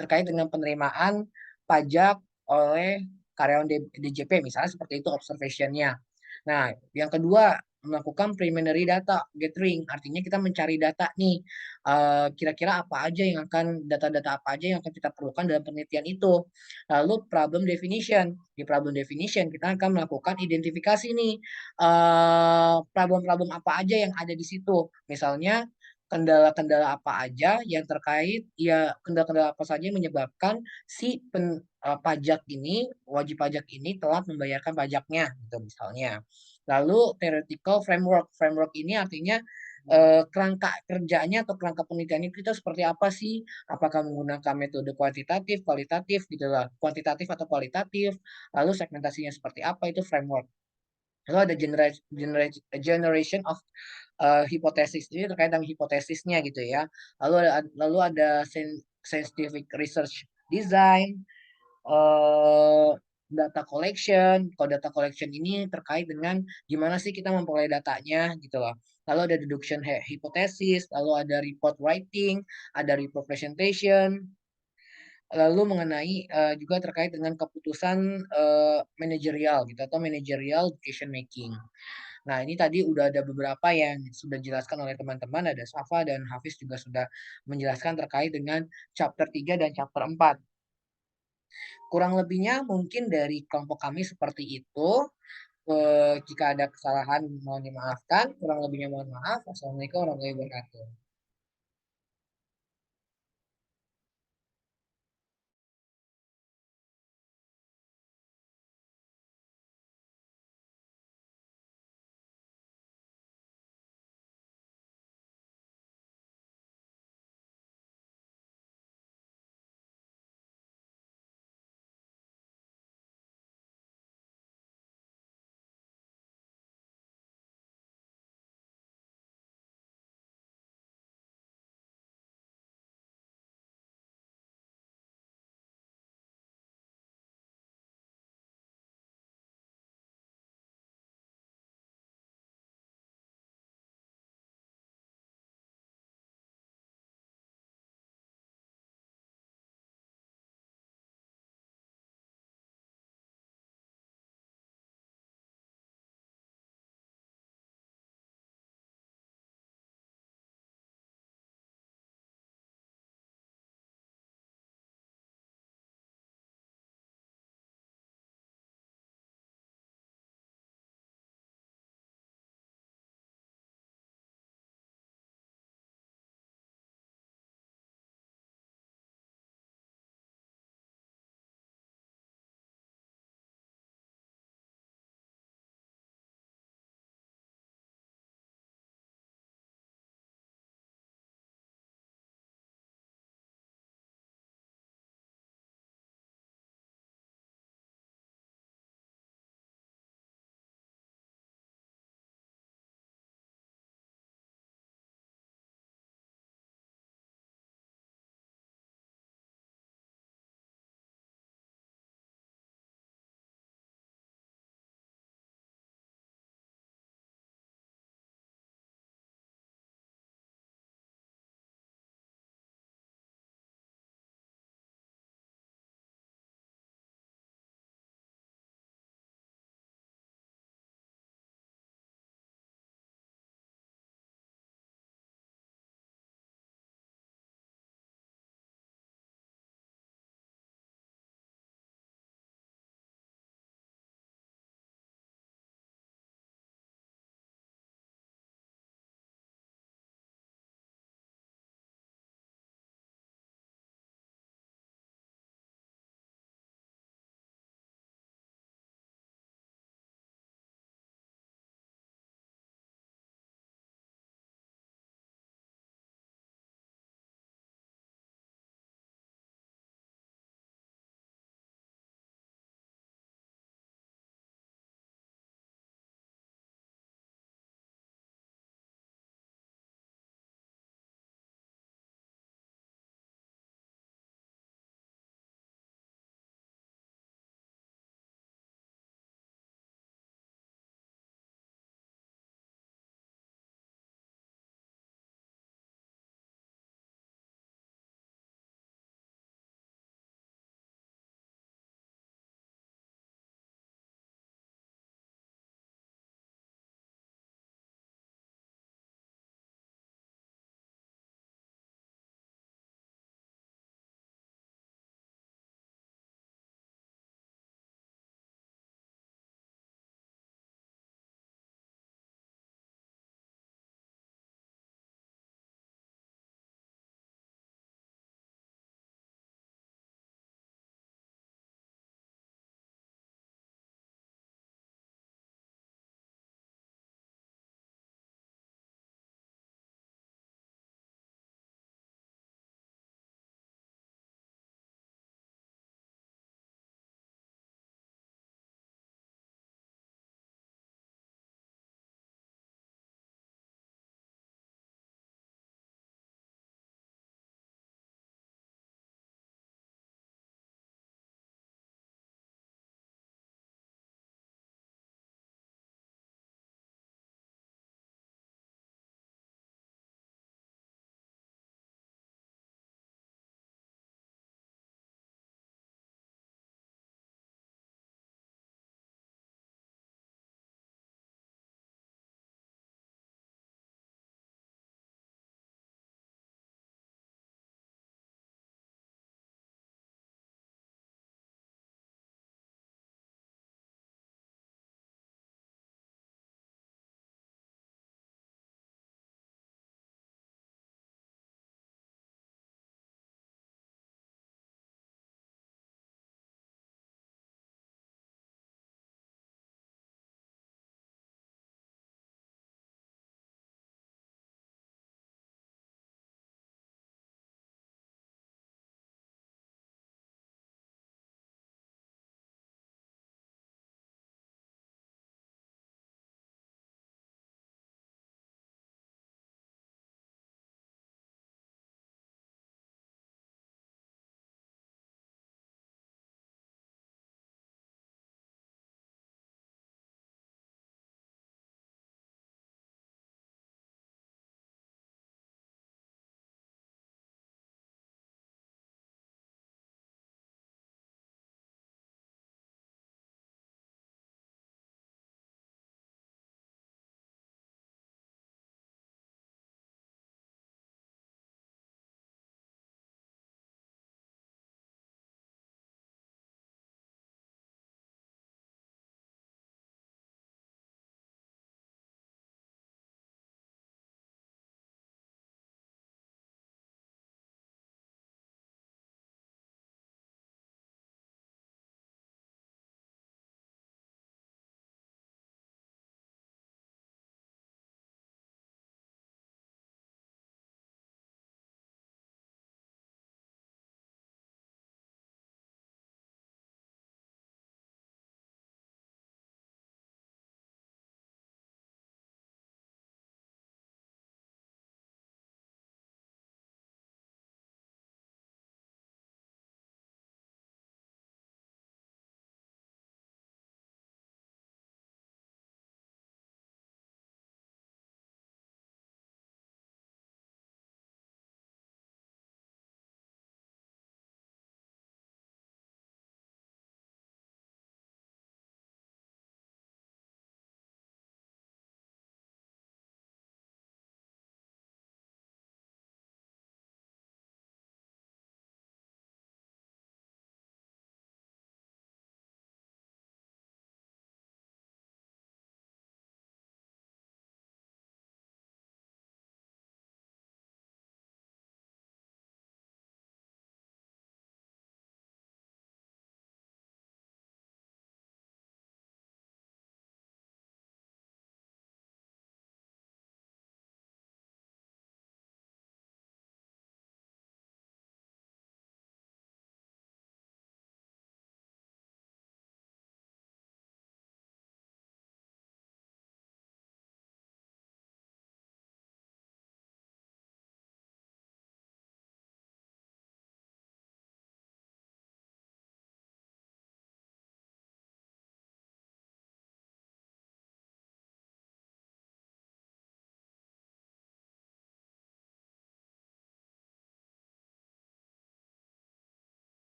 terkait dengan penerimaan pajak oleh karyawan DJP misalnya seperti itu observationnya. Nah, yang kedua melakukan preliminary data gathering, artinya kita mencari data nih, kira-kira apa aja yang akan data-data apa aja yang akan kita perlukan dalam penelitian itu. Lalu problem definition, di problem definition kita akan melakukan identifikasi nih problem-problem apa aja yang ada di situ. Misalnya kendala-kendala apa aja yang terkait ya kendala-kendala apa saja yang menyebabkan si pajak ini wajib pajak ini telat membayarkan pajaknya gitu misalnya. Lalu theoretical framework ini artinya kerangka kerjanya atau kerangka penelitiannya kita seperti apa sih? Apakah menggunakan metode kuantitatif, kualitatif gitu lah, kuantitatif atau kualitatif, lalu segmentasinya seperti apa itu framework. Lalu ada generation of hipotesis ini terkait dengan hipotesisnya gitu ya. Lalu ada scientific research design, eh data collection. Kalau data collection ini terkait dengan gimana sih kita memperoleh datanya gitu loh. Lalu ada deduction hypothesis, lalu ada report writing, ada report presentation, lalu mengenai juga terkait dengan keputusan manajerial gitu atau managerial decision making. Nah, ini tadi udah ada beberapa yang sudah dijelaskan oleh teman-teman, ada Safa dan Hafiz juga sudah menjelaskan terkait dengan chapter 3 dan chapter 4. Kurang lebihnya mungkin dari kelompok kami seperti itu. Jika ada kesalahan mohon dimaafkan. Kurang lebihnya mohon maaf. Wassalamualaikum warahmatullahi wabarakatuh.